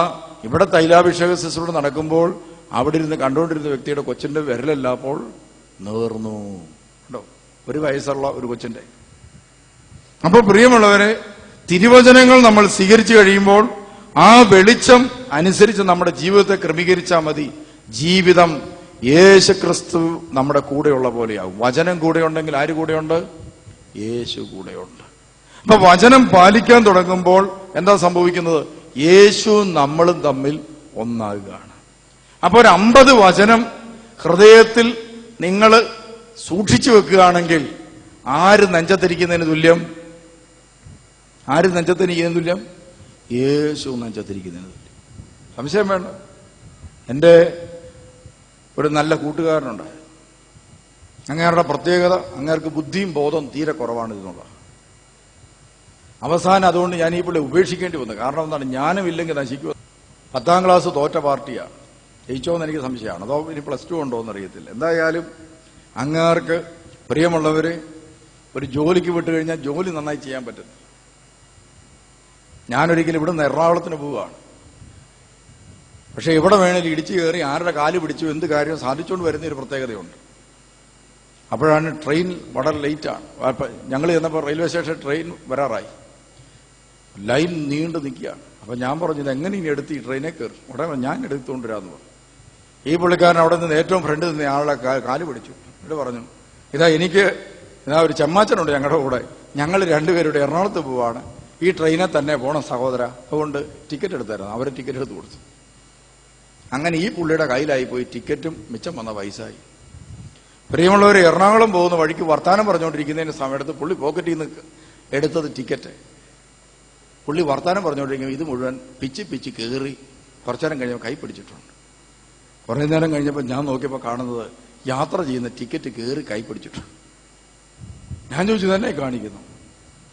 ഇവിടെ തൈലാഭിഷേക ശുശ്രൂഷ നടക്കുമ്പോൾ അവിടെ ഇരുന്ന് കണ്ടുകൊണ്ടിരുന്ന വ്യക്തിയുടെ കൊച്ചിന്റെ വിരലല്ലാപ്പോൾ നേർന്നു. കേട്ടോ, 1 വയസ്സുള്ള ഒരു കൊച്ചിന്റെ. അപ്പോൾ പ്രിയമുള്ളവരെ, തിരുവചനങ്ങൾ നമ്മൾ സ്വീകരിച്ചു കഴിയുമ്പോൾ ആ വെളിച്ചം അനുസരിച്ച് നമ്മുടെ ജീവിതത്തെ ക്രമീകരിച്ചാൽ മതി. ജീവിതം യേശുക്രിസ്തു നമ്മുടെ കൂടെയുള്ള പോലെയാവും. വചനം കൂടെയുണ്ടെങ്കിൽ ആര് കൂടെയുണ്ട്? യേശു കൂടെയുണ്ട്. അപ്പൊ വചനം പാലിക്കാൻ തുടങ്ങുമ്പോൾ എന്താ സംഭവിക്കുന്നത്? യേശു നമ്മളും തമ്മിൽ ഒന്നാകുകയാണ്. അപ്പൊ ഒരു 50 വചനം ഹൃദയത്തിൽ നിങ്ങൾ സൂക്ഷിച്ചു വെക്കുകയാണെങ്കിൽ ആര് നെഞ്ചത്തിരിക്കുന്നതിന് തുല്യം? ആര് നെഞ്ചത്തിരിക്കുന്നതിന് തുല്യം? യേശു നെഞ്ചത്തിരിക്കുന്നതിന് തുല്യം. സംശയം വേണ്ട. എൻ്റെ ഒരു നല്ല കൂട്ടുകാരനുണ്ട്. അങ്ങേരുടെ പ്രത്യേകത, അങ്ങേർക്ക് ബുദ്ധിയും ബോധവും തീരെ കുറവാണ് ഇതെന്നുള്ള. അവസാനം അതുകൊണ്ട് ഞാൻ ഈ പുള്ളി ഉപേക്ഷിക്കേണ്ടി വന്നു. കാരണം എന്താണ്? ജ്ഞാനം ഇല്ലെങ്കിൽ നശിക്കുക. 10ാം ക്ലാസ് തോറ്റ പാർട്ടിയാണ്. ജയിച്ചോന്ന് എനിക്ക് സംശയമാണ്. അതോ ഇനി +2 ഉണ്ടോ എന്നറിയത്തില്ല. എന്തായാലും അങ്ങേർക്ക് പ്രിയമുള്ളവര് ഒരു ജോലിക്ക് വിട്ട് കഴിഞ്ഞാൽ ജോലി നന്നായി ചെയ്യാൻ പറ്റും. ഞാനൊരിക്കലും ഇവിടുന്ന് എറണാകുളത്തിന് പോവുകയാണ്. പക്ഷെ ഇവിടെ വേണേലും ഇടിച്ചു കയറി ആരുടെ കാല് പിടിച്ചു എന്ത് കാര്യം സാധിച്ചുകൊണ്ട് വരുന്നൊരു പ്രത്യേകതയുണ്ട്. അപ്പോഴാണ് ട്രെയിൻ വളരെ ലേറ്റാണ്. ഞങ്ങൾ ചെന്നപ്പോൾ റെയിൽവേ സ്റ്റേഷൻ ട്രെയിൻ വരാറായി. ലൈൻ നീണ്ടു നിൽക്കുകയാണ്. അപ്പം ഞാൻ പറഞ്ഞു, ഇതെങ്ങനെ ഇനി എടുത്ത് ഈ ട്രെയിനെ കയറി? ഉടനെ ഞാൻ എടുത്തുകൊണ്ടിരാന്ന് പറഞ്ഞു. ഈ പുള്ളിക്കാരൻ അവിടെ നിന്ന് ഏറ്റവും ഫ്രണ്ട് നിന്ന് ആളുടെ കാല് പിടിച്ചു. എന്നിട്ട് പറഞ്ഞു, ഇതാ ഒരു ചെമ്മാച്ചനുണ്ട് ഞങ്ങളുടെ കൂടെ, ഞങ്ങൾ രണ്ടുപേരുടെ എറണാകുളത്ത് പോവാണ്, ഈ ട്രെയിനെ തന്നെ പോണം സഹോദര, അതുകൊണ്ട് ടിക്കറ്റ് എടുത്തായിരുന്നു. അവർ ടിക്കറ്റ് എടുത്ത് കൊടുത്തു. അങ്ങനെ ഈ പുള്ളിയുടെ കയ്യിലായി പോയി ടിക്കറ്റും മിച്ചം വന്ന പൈസയായി. പ്രിയമുള്ളവർ, എറണാകുളം പോകുന്ന വഴിക്ക് വർത്താനം പറഞ്ഞുകൊണ്ടിരിക്കുന്നതിന് സമയത്ത് പുള്ളി പോക്കറ്റിൽ നിന്ന് എടുത്തത് ടിക്കറ്റ്. പുള്ളി വർത്താനം പറഞ്ഞുകൊണ്ടിരിക്കുമ്പോൾ ഇത് മുഴുവൻ പിച്ച് കയറി കുറച്ചു നേരം കഴിഞ്ഞപ്പോൾ കൈ പിടിച്ചിട്ടുണ്ട്. കുറേ നേരം കഴിഞ്ഞപ്പോൾ ഞാൻ നോക്കിയപ്പോൾ കാണുന്നത് യാത്ര ചെയ്യുന്ന ടിക്കറ്റ് കയറി കൈ പിടിച്ചിട്ടുണ്ട്. ഞാൻ ചോദിച്ചു, തന്നെ കാണിക്കുന്നു.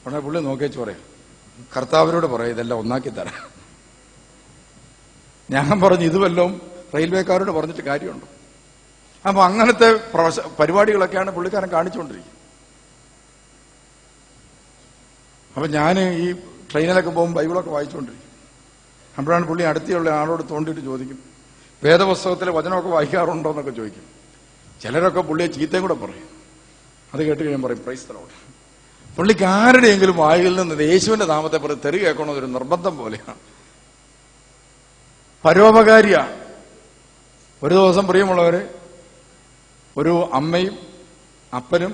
ഉടനെ പുള്ളി നോക്കിയേച്ച് പറയാം, കർത്താവിനോട് പറയാം ഇതെല്ലാം ഒന്നാക്കി തരാം. ഞാൻ പറഞ്ഞു, ഇത് വല്ലതും റെയിൽവേക്കാരോട് പറഞ്ഞിട്ട് കാര്യമുണ്ടോ? അപ്പൊ അങ്ങനത്തെ പരിപാടികളൊക്കെയാണ് പുള്ളിക്കാരൻ കാണിച്ചുകൊണ്ടിരിക്കുന്നത്. അപ്പൊ ഞാൻ ഈ ട്രെയിനിലൊക്കെ പോകുമ്പോൾ ബൈബിളൊക്കെ വായിച്ചുകൊണ്ടിരിക്കും. അപ്പോഴാണ് പുള്ളി അടുത്തുള്ള ആളോട് തോണ്ടിയിട്ട് ചോദിക്കും, വേദപുസ്തകത്തിലെ വചനമൊക്കെ വായിക്കാറുണ്ടോ എന്നൊക്കെ ചോദിക്കും. ചിലരൊക്കെ പുള്ളിയെ ചീത്തയും കൂടെ പറയും. അത് കേട്ട് കഴിയുമ്പോൾ പറയും പ്രൈസ് ദി ലോർഡ്. പുള്ളിക്ക് ആരുടെയെങ്കിലും വായിൽ നിന്ന് യേശുവിന്റെ നാമത്തെ പറഞ്ഞ് തെറി കേൾക്കണമെന്നൊരു നിർബന്ധം പോലെയാണ്. പരോപകാരിയാണ്. ഒരു ദിവസം പ്രിയമുള്ളവരെ, ഒരു അമ്മയും അപ്പനും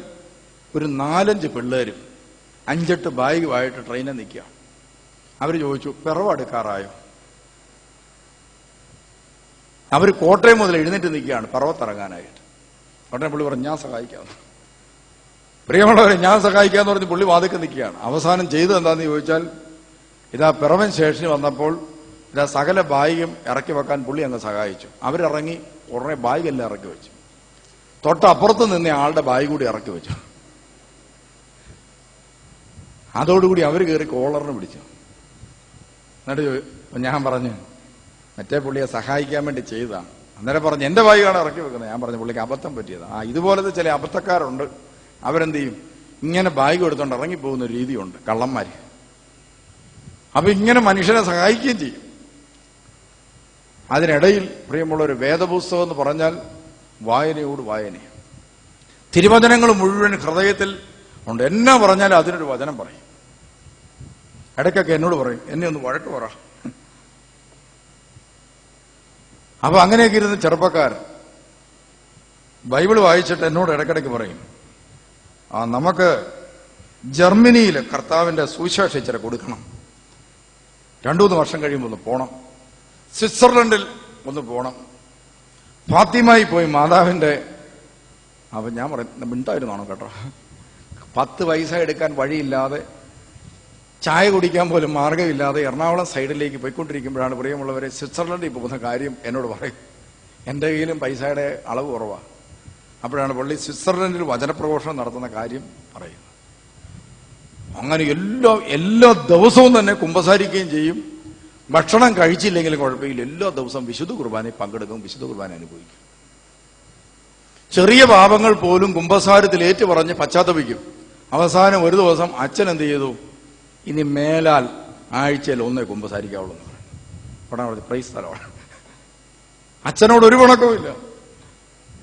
ഒരു 4-5 പിള്ളേരും 5-8 ബാഗുമായിട്ട് ട്രെയിനിൽ നിൽക്കുക. അവർ ചോദിച്ചു, പിറവ് അടുക്കാറായോ? അവർ കോട്ടയം മുതൽ എഴുന്നേറ്റ് നിൽക്കുകയാണ് പിറവത്തിറങ്ങാനായിട്ട്. ഉടനെ പുള്ളി പറഞ്ഞു, ഞാൻ സഹായിക്കാമെന്ന്. പ്രിയമുള്ളവരെ, ഞാൻ സഹായിക്കാന്ന് പറഞ്ഞ് പുള്ളി വാതിൽക്ക് നിൽക്കുകയാണ്. അവസാനം ചെയ്തത് എന്താന്ന് ചോദിച്ചാൽ, ഇതാ പിറവൻ സ്റ്റേഷനിൽ വന്നപ്പോൾ ഇതാ സകല ബാഗും ഇറക്കി വെക്കാൻ പുള്ളി അങ്ങ് സഹായിച്ചു. അവരിറങ്ങി ഉടനെ ബാഗെല്ലാം ഇറക്കി വെച്ചു. തൊട്ടപ്പുറത്ത് നിന്ന ആളുടെ ബാഗ് കൂടി ഇറക്കി വെച്ചു. അതോടുകൂടി അവർ കയറി കോളറിന് പിടിച്ചു. എന്നിട്ട് ഞാൻ പറഞ്ഞു, മറ്റേ പുള്ളിയെ സഹായിക്കാൻ വേണ്ടി ചെയ്തതാണ്. അന്നേരം പറഞ്ഞു, എന്റെ ബാഗാണ് ഇറക്കി വെക്കുന്നത്. ഞാൻ പറഞ്ഞു, പുള്ളിക്ക് അബദ്ധം പറ്റിയതാണ്. ഇതുപോലത്തെ ചില അബദ്ധക്കാരുണ്ട്. അവരെന്ത് ചെയ്യും? ഇങ്ങനെ ബാഗ് എടുത്തോണ്ട് ഇറങ്ങിപ്പോകുന്ന ഒരു രീതിയുണ്ട്, കള്ളന്മാര്. അപ്പൊ ഇങ്ങനെ മനുഷ്യനെ സഹായിക്കുകയും ചെയ്യും. അതിനിടയിൽ പ്രിയമുള്ള ഒരു വേദപുസ്തകം എന്ന് പറഞ്ഞാൽ വായനയോട് വായന. തിരുവചനങ്ങൾ മുഴുവൻ ഹൃദയത്തിൽ ഉണ്ട്. എന്നാ പറഞ്ഞാലും അതിനൊരു വചനം പറയും. ഇടയ്ക്കൊക്കെ എന്നോട് പറയും, എന്നെ ഒന്ന് വഴക്ക് പറ. അപ്പൊ അങ്ങനെയൊക്കെ ഇരുന്ന് ചെറുപ്പക്കാരൻ ബൈബിൾ വായിച്ചിട്ട് എന്നോട് ഇടയ്ക്കിടയ്ക്ക് പറയും, നമുക്ക് ജർമ്മനിയിൽ കർത്താവിന്റെ സുവിശേഷം ഇച്ചിരി കൊടുക്കണം, 2-3 വർഷം കഴിയുമ്പോൾ ഒന്ന് പോണം, സ്വിറ്റ്സർലൻഡിൽ ഒന്ന് പോണം, ഫാത്തിമായി പോയി മാതാവിന്റെ. അപ്പൊ ഞാൻ പറയും, മിണ്ടായിരുന്നാണോ കേട്ടോ, 10 പൈസ എടുക്കാൻ വഴിയില്ലാതെ, ചായ കുടിക്കാൻ പോലും മാർഗമില്ലാതെ എറണാകുളം സൈഡിലേക്ക് പോയിക്കൊണ്ടിരിക്കുമ്പോഴാണ് പ്രിയമുള്ളവരെ സ്വിറ്റ്സർലൻഡിൽ പോകുന്ന കാര്യം എന്നോട് പറയും. എൻ്റെ കയ്യിലും പൈസയുടെ അളവ് കുറവാണ്. അപ്പോഴാണ് പള്ളി സ്വിറ്റ്സർലൻഡിൽ വചനപ്രഘോഷണം നടത്തുന്ന കാര്യം പറയുന്നത്. അങ്ങനെ എല്ലാ ദിവസവും തന്നെ കുമ്പസാരിക്കുകയും ചെയ്യും. ഭക്ഷണം കഴിച്ചില്ലെങ്കിലും കുഴപ്പമില്ല, എല്ലാ ദിവസവും വിശുദ്ധ കുർബാനയിൽ പങ്കെടുക്കും, വിശുദ്ധ കുർബാന അനുഭവിക്കും. ചെറിയ പാപങ്ങൾ പോലും കുമ്പസാരത്തിൽ ഏറ്റുപറഞ്ഞ് പശ്ചാത്തപിക്കും. അവസാനം ഒരു ദിവസം അച്ഛൻ എന്ത് ചെയ്തു, ഇനി മേലാൽ ആഴ്ചയിൽ 1 കുമ്പസാരിക്കാവുള്ളൂ എന്ന് പറഞ്ഞു. Praise the Lord. അച്ഛനോട് ഒരു പിണക്കവുമില്ല.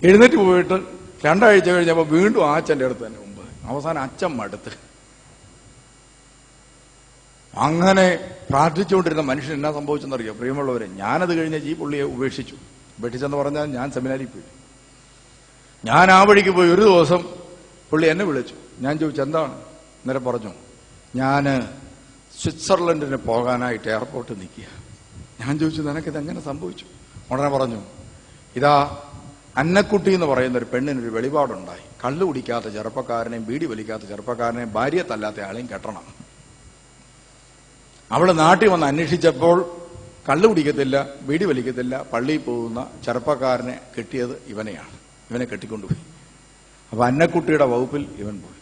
എഴുന്നേറ്റ് പോയിട്ട് 2 ആഴ്ച കഴിഞ്ഞപ്പോൾ വീണ്ടും ആ അച്ഛൻ്റെ അടുത്ത് തന്നെ മുമ്പ്. അവസാനം അച്ഛൻ മടുത്ത്. അങ്ങനെ പ്രാർത്ഥിച്ചുകൊണ്ടിരുന്ന മനുഷ്യൻ എന്നാ സംഭവിച്ചെന്നറിയോ പ്രിയമുള്ളവരെ? ഞാനത് കഴിഞ്ഞ ഈ പുള്ളിയെ ഉപേക്ഷിച്ചെന്ന് പറഞ്ഞാൽ ഞാൻ സെമിനാരിൽ പോയി. ഞാൻ ആ വഴിക്ക് പോയി. ഒരു ദിവസം പുള്ളി എന്നെ വിളിച്ചു. ഞാൻ ചോദിച്ചു എന്താണ്? അന്നേരം പറഞ്ഞു, ഞാൻ സ്വിറ്റ്സർലൻഡിന് പോകാനായിട്ട് എയർപോർട്ടിൽ നിൽക്കുക. ഞാൻ ചോദിച്ചു നിനക്കിത് എങ്ങനെ സംഭവിച്ചു? ഉടനെ പറഞ്ഞു, ഇതാ അന്നക്കുട്ടി എന്ന് പറയുന്ന ഒരു പെണ്ണിനൊരു വെളിപാടുണ്ടായി. കള്ളു കുടിക്കാത്ത ചെറുപ്പക്കാരനെയും ബീഡി വലിക്കാത്ത ചെറുപ്പക്കാരനെയും ഭാര്യയെ തല്ലാത്ത ആളെയും കെട്ടണം. അവള് നാട്ടിൽ വന്ന് അന്വേഷിച്ചപ്പോൾ കള്ളു കുടിക്കത്തില്ല, ബീഡി വലിക്കത്തില്ല, പള്ളിയിൽ പോകുന്ന ചെറുപ്പക്കാരനെ കെട്ടിയത് ഇവനെയാണ്. ഇവനെ കെട്ടിക്കൊണ്ടുപോയി. അപ്പൊ അന്നക്കുട്ടിയുടെ വകുപ്പിൽ ഇവൻ പോയി.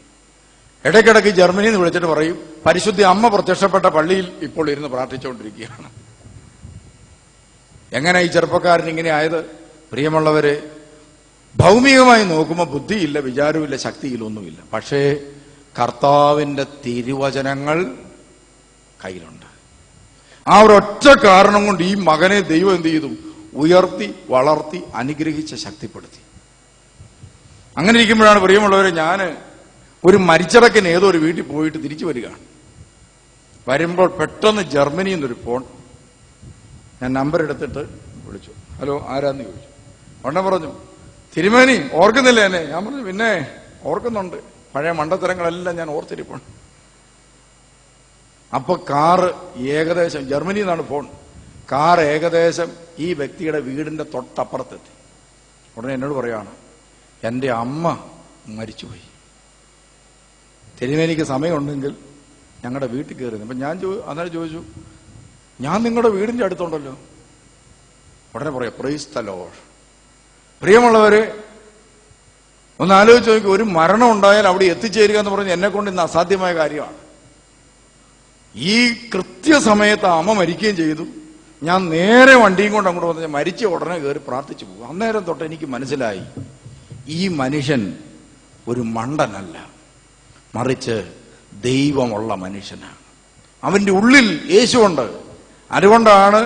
ഇടയ്ക്കിടയ്ക്ക് ജർമ്മനിയിൽ നിന്ന് വിളിച്ചിട്ട് പറയും, പരിശുദ്ധ അമ്മ പ്രത്യക്ഷപ്പെട്ട പള്ളിയിൽ ഇപ്പോൾ ഇരുന്ന് പ്രാർത്ഥിച്ചുകൊണ്ടിരിക്കുകയാണ്. എങ്ങനെ ഈ ചെറുപ്പക്കാരൻ ഇങ്ങനെ ആയത്? പ്രിയമുള്ളവരെ, ഭൗമികമായി നോക്കുമ്പോൾ ബുദ്ധിയില്ല, വിചാരമില്ല, ശക്തിയില്ല, ഒന്നുമില്ല. പക്ഷേ കർത്താവിന്റെ തിരുവചനങ്ങൾ കയ്യിലുണ്ട്. ആ ഒരൊറ്റ കാരണം കൊണ്ട് ഈ മകനെ ദൈവം എന്ത് ചെയ്തു? ഉയർത്തി, വളർത്തി, അനുഗ്രഹിച്ച് ശക്തിപ്പെടുത്തി. അങ്ങനെ ഇരിക്കുമ്പോഴാണ് പ്രിയമുള്ളവരെ, ഞാൻ ഒരു മരിച്ചടക്കിന് ഏതോ ഒരു വീട്ടിൽ പോയിട്ട് തിരിച്ചു വരികയാണ്. വരുമ്പോൾ പെട്ടെന്ന് ജർമ്മനിയിൽ നിന്നൊരു ഫോൺ. ഞാൻ നമ്പർ എടുത്തിട്ട് വിളിച്ചു. ഹലോ, ആരാന്ന് ചോദിച്ചു. ഉടനെ പറഞ്ഞു, തിരുമേനി ഓർക്കുന്നില്ല എന്നെ? ഞാൻ പറഞ്ഞു, പിന്നെ ഓർക്കുന്നുണ്ട്. പഴയ മണ്ടത്തരങ്ങളെല്ലാം ഞാൻ ഓർത്തിരിപ്പുണ്ട്. അപ്പൊ കാറ് ഏകദേശം, ജർമ്മനിയിൽ നിന്നാണ് ഫോൺ, കാർ ഏകദേശം ഈ വ്യക്തിയുടെ വീടിന്റെ തൊട്ടപ്പുറത്തെത്തി. ഉടനെ എന്നോട് പറയാണ്, എന്റെ അമ്മ മരിച്ചുപോയി, തിരുമേനിക്ക് സമയമുണ്ടെങ്കിൽ ഞങ്ങളുടെ വീട്ടിൽ കയറുന്നു. അപ്പൊ ഞാൻ അന്നേരം ചോദിച്ചു, ഞാൻ നിങ്ങളുടെ വീടിന്റെ അടുത്തുണ്ടല്ലോ. ഉടനെ പറയാം, പ്രൈസ് ദി ലോർഡ്. പ്രിയമുള്ളവരെ, ഒന്ന് ആലോചിച്ച് നോക്കി, ഒരു മരണം ഉണ്ടായാൽ അവിടെ എത്തിച്ചേരുക എന്ന് പറഞ്ഞ് എന്നെ കൊണ്ട് ഇന്ന് അസാധ്യമായ കാര്യമാണ്. ഈ കൃത്യസമയത്ത് അമ്മ മരിക്കുകയും ചെയ്തു. ഞാൻ നേരെ വണ്ടിയും കൊണ്ട് അങ്ങോട്ട് വന്ന് മരിച്ച ഉടനെ കയറി പ്രാർത്ഥിച്ചു പോകും. അന്നേരം തൊട്ട് എനിക്ക് മനസ്സിലായി, ഈ മനുഷ്യൻ ഒരു മണ്ടനല്ല, മറിച്ച് ദൈവമുള്ള മനുഷ്യനാണ്. അവന്റെ ഉള്ളിൽ യേശുണ്ട്. അതുകൊണ്ടാണ്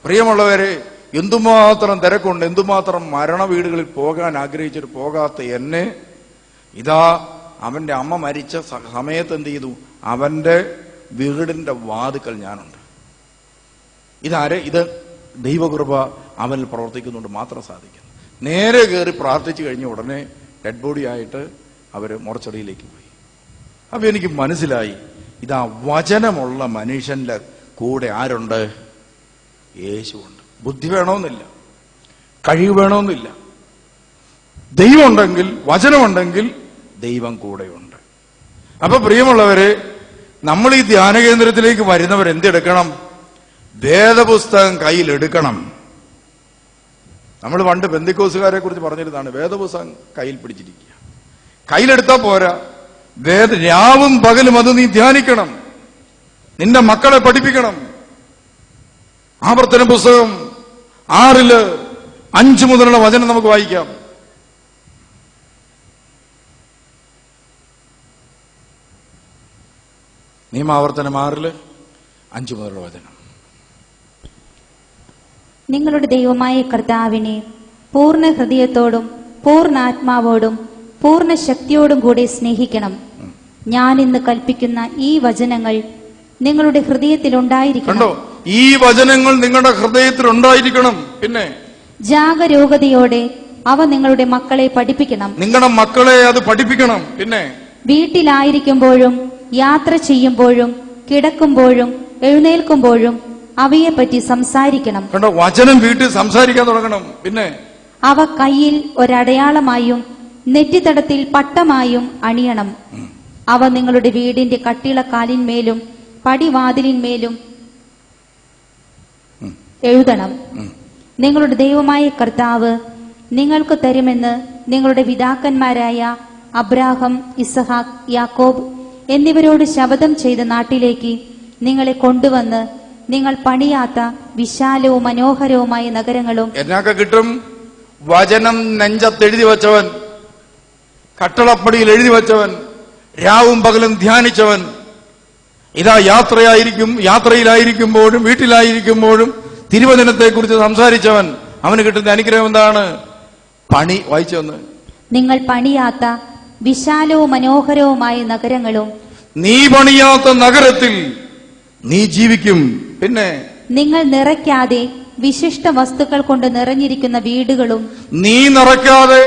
പ്രിയമുള്ളവരെ, എന്തുമാത്രം തിരക്കുണ്ട്, എന്തുമാത്രം മരണ വീടുകളിൽ പോകാൻ ആഗ്രഹിച്ചിട്ട് പോകാത്ത എന്നെ ഇതാ അവന്റെ അമ്മ മരിച്ച സമയത്ത് എന്ത് ചെയ്തു? അവന്റെ വീടിന്റെ വാതിക്കൽ ഞാനുണ്ട്. ഇത് ദൈവകൃപ അവനിൽ പ്രവർത്തിക്കുന്നുണ്ട് മാത്രം സാധിക്കുന്നു. നേരെ കയറി പ്രാർത്ഥിച്ചു കഴിഞ്ഞ ഉടനെ ഡെഡ് ബോഡി ആയിട്ട് അവര് മോർച്ചറിയിലേക്ക് പോയി. അപ്പൊ എനിക്ക് മനസ്സിലായി, ഇതാ വചനമുള്ള മനുഷ്യന്റെ കൂടെ ആരുണ്ട്? യേശുവുണ്ട്. ബുദ്ധി വേണമെന്നില്ല, കഴിവ് വേണമെന്നില്ല. ദൈവം ഉണ്ടെങ്കിൽ, വചനമുണ്ടെങ്കിൽ ദൈവം കൂടെയുണ്ട്. അപ്പൊ പ്രിയമുള്ളവരെ, നമ്മൾ ഈ ധ്യാന കേന്ദ്രത്തിലേക്ക് വരുന്നവർ എന്തെടുക്കണം? വേദപുസ്തകം കയ്യിലെടുക്കണം. നമ്മൾ പണ്ട് പെന്തിക്കോസുകാരെ കുറിച്ച് പറഞ്ഞിരുന്നതാണ്, വേദപുസ്തകം കയ്യിൽ പിടിച്ചിരിക്കുക. കയ്യിലെടുത്താൽ പോരാ, രാവും പകലും അത് നീ ധ്യാനിക്കണം. നിന്റെ മക്കളെ പഠിപ്പിക്കണം. ആവർത്തന പുസ്തകം 6:5 മുതലുള്ള വചനം നമുക്ക് വായിക്കാം. നിയമാവർത്തനം 6:5 മുതലുള്ള വചനം. നിങ്ങളുടെ ദൈവമായ കർത്താവിനെ പൂർണ്ണ ഹൃദയത്തോടും പൂർണ്ണാത്മാവോടും പൂർണ്ണ ശക്തിയോടും കൂടി സ്നേഹിക്കണം. ഞാൻ ഇന്ന് കൽപ്പിക്കുന്ന ഈ വചനങ്ങൾ നിങ്ങളുടെ ഹൃദയത്തിൽ ഉണ്ടായിരിക്കണം. ഈ വചനങ്ങൾ നിങ്ങളുടെ ഹൃദയത്തിൽ ഉണ്ടായിരിക്കണം. പിന്നെ ജാഗരൂകതയോടെ അവ നിങ്ങളുടെ മക്കളെ പഠിപ്പിക്കണം. നിങ്ങളുടെ മക്കളെ അത് പഠിപ്പിക്കണം. പിന്നെ വീട്ടിലായിരിക്കുമ്പോഴും യാത്ര ചെയ്യുമ്പോഴും കിടക്കുമ്പോഴും എഴുന്നേൽക്കുമ്പോഴും അവയെപ്പറ്റി സംസാരിക്കണം. വചനം വീട്ടിൽ സംസാരിക്കാൻ തുടങ്ങണം. പിന്നെ അവ കയ്യിൽ ഒരടയാളമായും നെറ്റിത്തടത്തിൽ പട്ടമായും അണിയണം. അവ നിങ്ങളുടെ വീടിന്റെ കട്ടിളക്കാലിന്മേലും പടിവാതിലിന്മേലും എഴുതണം. നിങ്ങളുടെ ദൈവമായ കർത്താവ് നിങ്ങൾക്ക് തരുമെന്ന് നിങ്ങളുടെ പിതാക്കന്മാരായ അബ്രാഹം, ഇസഹാക്ക്, യാക്കോബ് എന്നിവരോട് ശപഥം ചെയ്ത നാട്ടിലേക്ക് നിങ്ങളെ കൊണ്ടുവന്ന് നിങ്ങൾ പണിയാത്ത വിശാലവും മനോഹരവുമായ നഗരങ്ങളും എന്നൊക്കെ കിട്ടും. വചനം നെഞ്ചത്തെഴുതി വച്ചവൻ, കട്ടളപ്പടിയിൽ എഴുതി വച്ചവൻ, രാവും പകലും ധ്യാനിച്ചവൻ, ഇതാ യാത്രയിലായിരിക്കുമ്പോഴും വീട്ടിലായിരിക്കുമ്പോഴും തിരുവചനത്തെക്കുറിച്ച് സംസാരിച്ചവൻ, അവന് കിട്ടുന്ന അനുഗ്രഹം എന്താണ്? പണി. വായിച്ചു വന്ന്. നിങ്ങൾ പണിയാത്ത വിശാലവും മനോഹരവുമായ നഗരങ്ങളും, നീ പണിയാത്ത നഗരത്തിൽ നീ ജീവിക്കും. പിന്നെ നിങ്ങൾ നിറയ്ക്കാതെ വിശിഷ്ട വസ്തുക്കൾ കൊണ്ട് നിറഞ്ഞിരിക്കുന്ന വീടുകളും, നീ നിറയ്ക്കാതെ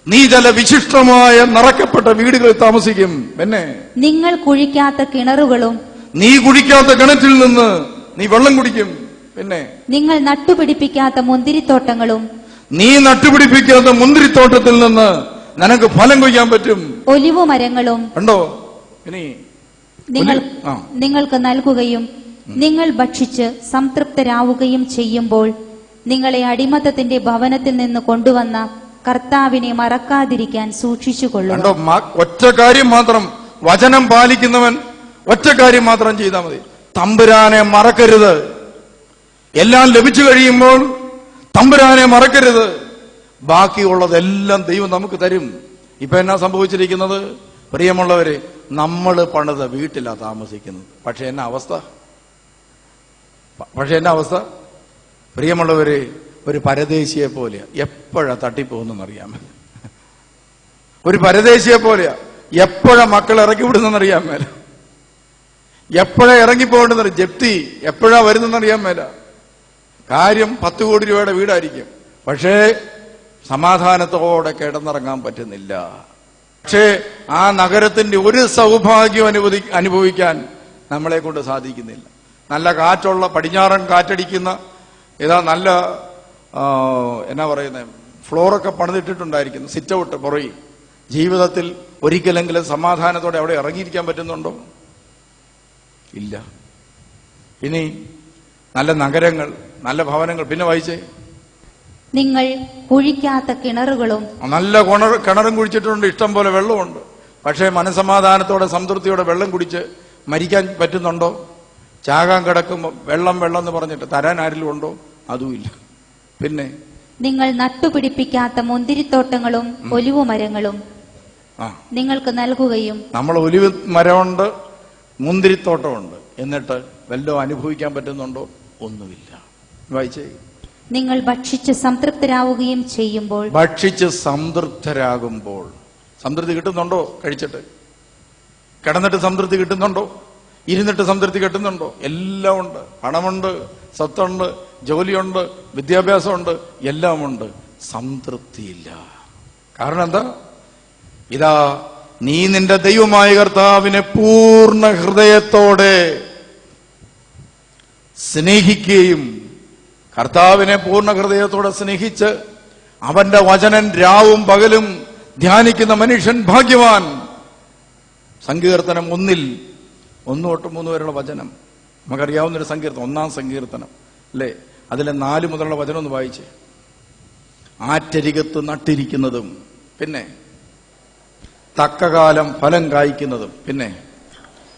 നീ ചില വിശിഷ്ടമായ നിറയ്ക്കപ്പെട്ട വീടുകളിൽ താമസിക്കും. പിന്നെ നിങ്ങൾ കുഴിക്കാത്ത കിണറുകളും, നീ കുഴിക്കാത്ത കിണറ്റിൽ നിന്ന് നീ വെള്ളം കുടിക്കും. പിന്നെ നിങ്ങൾ നട്ടുപിടിപ്പിക്കാത്ത മുന്തിരിത്തോട്ടങ്ങളും, നീ നട്ടുപിടിപ്പിക്കാത്ത മുന്തിരിത്തോട്ടത്തിൽ നിന്ന് നിനക്ക് ഫലം കൊയ്യാൻ പറ്റും. ഒലിവു മരങ്ങളും കണ്ടോ? ഇനി നിങ്ങൾക്ക് നൽകുകയും നിങ്ങൾ ഭക്ഷിച്ച് സംതൃപ്തരാവുകയും ചെയ്യുമ്പോൾ നിങ്ങളെ അടിമത്തത്തിന്റെ ഭവനത്തിൽ നിന്ന് കൊണ്ടുവന്ന കർത്താവിനെ മറക്കാതിരിക്കാൻ സൂക്ഷിച്ചുകൊള്ളുക. കണ്ടോ? ഒറ്റ കാര്യം മാത്രം, വചനം പാലിക്കുന്നവൻ ഒറ്റ കാര്യം മാത്രം ചെയ്താൽ മതി. തമ്പുരാനെ മറക്കരുത്. എല്ലാം ലഭിച്ചു കഴിയുമ്പോൾ തമ്പുരാനെ മറക്കരുത്. ബാക്കിയുള്ളതെല്ലാം ദൈവം നമുക്ക് തരും. ഇപ്പൊ എന്നാ സംഭവിച്ചിരിക്കുന്നത്? പ്രിയമുള്ളവരെ, നമ്മൾ പണിത വീട്ടിലാ താമസിക്കുന്നത്. പക്ഷെ എന്നാ അവസ്ഥ? പ്രിയമുള്ളവരെ, ഒരു പരദേശിയെ പോലെയാ. എപ്പോഴാ തട്ടിപ്പോകുന്നറിയാമോ? ഒരു പരദേശിയെ പോലെയാ. എപ്പോഴാ മക്കൾ ഇറക്കി വിടുന്നറിയാൻ മേല. എപ്പോഴാ ഇറങ്ങിപ്പോകേണ്ടെന്ന് ജപ്തി എപ്പോഴാ വരുന്നറിയാൻ മേല. കാര്യം 10 കോടി രൂപയുടെ വീടായിരിക്കും, പക്ഷേ സമാധാനത്തോടെ കിടന്നിറങ്ങാൻ പറ്റുന്നില്ല. പക്ഷേ ആ നഗരത്തിന്റെ ഒരു സൗഭാഗ്യം അനുഭവിക്കാൻ നമ്മളെ കൊണ്ട് സാധിക്കുന്നില്ല. നല്ല കാറ്റുള്ള, പടിഞ്ഞാറൻ കാറ്റടിക്കുന്ന നല്ല എന്നാ പറയുന്നത്, ഫ്ലോറൊക്കെ പണിതിട്ടിട്ടുണ്ടായിരിക്കുന്നു, സിറ്റ് ഔട്ട് പുറകിൽ. ജീവിതത്തിൽ ഒരിക്കലെങ്കിലും സമാധാനത്തോടെ അവിടെ ഇറങ്ങിയിരിക്കാൻ പറ്റുന്നുണ്ടോ? ഇല്ല. ഇനി നല്ല നഗരങ്ങൾ, നല്ല ഭവനങ്ങൾ. പിന്നെ വായിച്ചേ, നിങ്ങൾ കുഴിക്കാത്ത കിണറുകളും. നല്ല കിണറും കുഴിച്ചിട്ടുണ്ട്, ഇഷ്ടം പോലെ വെള്ളമുണ്ട്. പക്ഷേ മനസമാധാനത്തോടെ സംതൃപ്തിയോടെ വെള്ളം കുടിച്ച് മരിക്കാൻ പറ്റുന്നുണ്ടോ? ചാകാൻ കിടക്കുമ്പോൾ വെള്ളം എന്ന് പറഞ്ഞിട്ട് തരാൻ ആരിലും ഉണ്ടോ? അതുമില്ല. പിന്നെ നിങ്ങൾ നട്ടുപിടിപ്പിക്കാത്ത മുന്തിരിത്തോട്ടങ്ങളും ഒലിവു മരങ്ങളും നിങ്ങൾക്ക് നൽകുകയും. നമ്മൾ ഒലിവ് മരമുണ്ട്, മുന്തിരിത്തോട്ടമുണ്ട്, എന്നിട്ട് വല്ലതും അനുഭവിക്കാൻ പറ്റുന്നുണ്ടോ? ഒന്നുമില്ല. വായിച്ചേ, നിങ്ങൾ ഭക്ഷിച്ച് സംതൃപ്തരാവുകയും ചെയ്യുമ്പോൾ. ഭക്ഷിച്ച് സംതൃപ്തരാകുമ്പോൾ. സംതൃപ്തി കിട്ടുന്നുണ്ടോ? കഴിച്ചിട്ട് കിടന്നിട്ട് സംതൃപ്തി കിട്ടുന്നുണ്ടോ? ഇരുന്നിട്ട് സംതൃപ്തി കിട്ടുന്നുണ്ടോ? എല്ലാം ഉണ്ട്. പണമുണ്ട്, സ്വത്തുണ്ട്, ജോലിയുണ്ട്, വിദ്യാഭ്യാസമുണ്ട്, എല്ലാമുണ്ട്. സംതൃപ്തിയില്ല. കാരണം എന്താ? ഇതാ, നീ നിന്റെ ദൈവമായ കർത്താവിനെ പൂർണ്ണ ഹൃദയത്തോടെ സ്നേഹിക്കുകയും കർത്താവിനെ പൂർണ്ണ ഹൃദയത്തോടെ സ്നേഹിച്ച് അവന്റെ വചനം രാവും പകലും ധ്യാനിക്കുന്ന മനുഷ്യൻ ഭാഗ്യവാൻ. സങ്കീർത്തനം 1-3 വരെയുള്ള വചനം നമുക്കറിയാവുന്നൊരു സങ്കീർത്തനം, 1-ാം സങ്കീർത്തനം അല്ലേ? അതിലെ 4 മുതലുള്ള വചനം ഒന്ന് വായിച്ചേ. ആറ്റരികത്ത് നട്ടിരിക്കുന്നതും, പിന്നെ തക്കകാലം ഫലം കായ്ക്കുന്നതും, പിന്നെ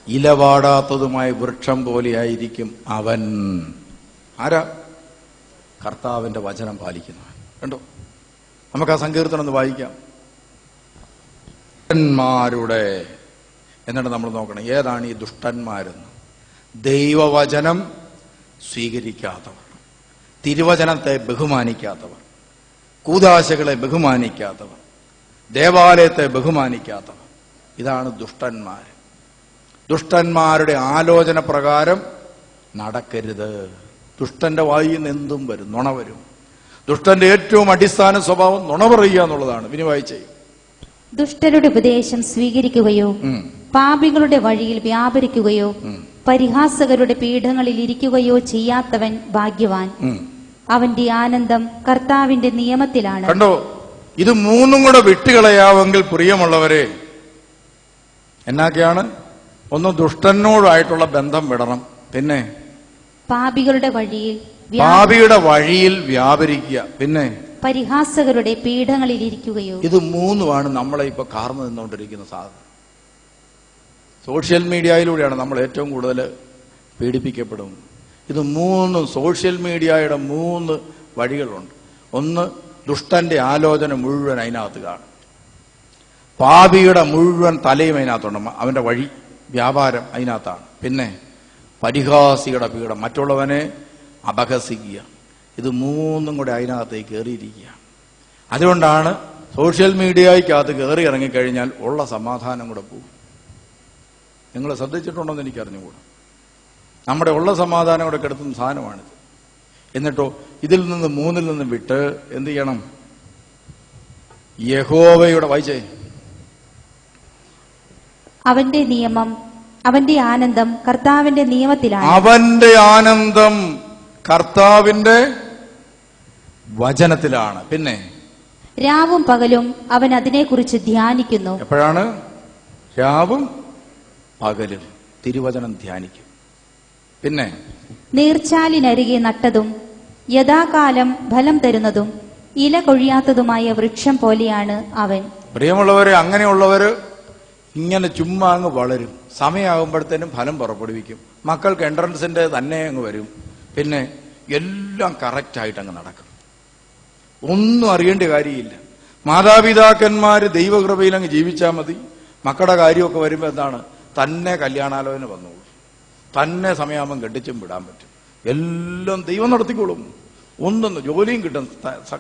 ഇലവാടാത്തതുമായ വൃക്ഷം പോലെയായിരിക്കും അവൻ. ആരാ? കർത്താവിന്റെ വചനം പാലിക്കുന്നവൻ. കണ്ടോ? നമുക്ക് ആ സങ്കീർത്തനം ഒന്ന് വായിക്കാം. ദുഷ്ടന്മാരുടെ, എന്നിട്ട് നമ്മൾ നോക്കണം ഏതാണ് ഈ ദുഷ്ടന്മാരെന്ന്. ദൈവവചനം സ്വീകരിക്കാത്തവർ, തിരുവചനത്തെ ബഹുമാനിക്കാത്തവർ, കൂദാശകളെ ബഹുമാനിക്കാത്തവർ, ദേവാലയത്തെ ബഹുമാനിക്കാത്തവർ, ഇതാണ് ദുഷ്ടന്മാർ. ദുഷ്ടന്മാരുടെ ആലോചന പ്രകാരം നടക്കരുത്. ദുഷ്ടന്റെ വായിൽ നിന്ന് എന്തും വരും, നുണ വരും. ദുഷ്ടന്റെ ഏറ്റവും അടിസ്ഥാന സ്വഭാവം നുണ പറയുക എന്നുള്ളതാണ്. പിന്നെ വായിച്ചേ, ദുഷ്ടരുടെ ഉപദേശം സ്വീകരിക്കുകയോ പാപികളുടെ വഴിയിൽ വ്യാപരിക്കുകയോ പരിഹാസകരുടെ പീഠങ്ങളിൽ ഇരിക്കുകയോ ചെയ്യാത്തവൻ ഭാഗ്യവാൻ. അവന്റെ ആനന്ദം കർത്താവിന്റെ നിയമത്തിലാണ്. കണ്ടോ? ഇത് 3 കൂടെ വിട്ടുകളയാവെങ്കിൽ പ്രിയമുള്ളവരെ എന്നാക്കെയാണ്? ഒന്ന്, ദുഷ്ടനോടായിട്ടുള്ള ബന്ധം വിടണം. പിന്നെ പാപികളുടെ വഴിയിൽ വ്യാപരിക്കുക. പിന്നെ പരിഹാസകരുടെ പീഠങ്ങളിൽ ഇരിക്കുകയോ. ഇത് 3 നമ്മളെ ഇപ്പൊ കാർന്നു നിന്നുകൊണ്ടിരിക്കുന്ന സാധനം. സോഷ്യൽ മീഡിയയിലൂടെയാണ് നമ്മൾ ഏറ്റവും കൂടുതൽ പീഡിപ്പിക്കപ്പെടുന്നത്. ഇത് 3 സോഷ്യൽ മീഡിയയുടെ 3 വഴികളുണ്ട്. ഒന്ന്, ദുഷ്ടന്റെ ആലോചന മുഴുവൻ അതിനകത്ത് കാണും. പാപിയുടെ മുഴുവൻ തലയും അതിനകത്തുണ്ട്. അവന്റെ വഴി വ്യാപാരം അതിനകത്താണ്. പിന്നെ പരിഹാസിയുടെ പീഠം, മറ്റുള്ളവനെ അപഹസിക്കുക. ഇത് മൂന്നും കൂടെ അതിനകത്തേക്ക് കയറിയിരിക്കുക. അതുകൊണ്ടാണ് സോഷ്യൽ മീഡിയയ്ക്കകത്ത് കയറി ഇറങ്ങിക്കഴിഞ്ഞാൽ ഉള്ള സമാധാനം കൂടെ പോകും. നിങ്ങൾ ശ്രദ്ധിച്ചിട്ടുണ്ടോയെന്ന് എനിക്കറിഞ്ഞുകൂടാ. നമ്മുടെ ഉള്ള സമാധാനം കൂടെ കെടുത്തുന്ന സാധനമാണിത്. എന്നിട്ടോ ഇതിൽ നിന്ന് മൂന്നിൽ നിന്ന് വിട്ട് എന്ത് ചെയ്യണം? യഹോവയുടെ വായിച്ചേ, അവന്റെ നിയമം, അവന്റെ ആനന്ദം കർത്താവിന്റെ നിയമത്തിലാണ്. അവന്റെ ആനന്ദം കർത്താവിന്റെ വചനത്തിലാണ്. പിന്നെ രാവും പകലും അവൻ അതിനെക്കുറിച്ച് ധ്യാനിക്കുന്നു. എപ്പോഴാണ്? രാവും പകലും തിരുവചനം ധ്യാനിക്കും. പിന്നെ നീർച്ചാലിനരികെ നട്ടതും യഥാകാലം ഫലം തരുന്നതും ഇല കൊഴിയാത്തതുമായ വൃക്ഷം പോലെയാണ് അവൻ. പ്രിയമുള്ളവരെ, അങ്ങനെയുള്ളവര് ഇങ്ങനെ ചുമ്മാ അങ്ങ് വളരും. സമയമാകുമ്പോഴത്തേനും ഫലം പുറപ്പെടുവിക്കും. മക്കൾക്ക് എൻട്രൻസിന്റെ തന്നെ അങ്ങ് വരും. പിന്നെ എല്ലാം കറക്റ്റായിട്ട് അങ്ങ് നടക്കും. ഒന്നും അറിയേണ്ട കാര്യമില്ല. മാതാപിതാക്കന്മാര് ദൈവകൃപയിൽ അങ്ങ് ജീവിച്ചാൽ മതി. മക്കളുടെ കാര്യമൊക്കെ വരുമ്പോൾ എന്താണ്? തന്നെ കല്യാണാലോചന വന്നോളൂ, തന്നെ സമയമാകുമ്പം കെട്ടിച്ചും വിടാൻ പറ്റും. എല്ലാം ദൈവം നടത്തിക്കോളും. ഒന്നൊന്ന് ജോലിയും കിട്ടും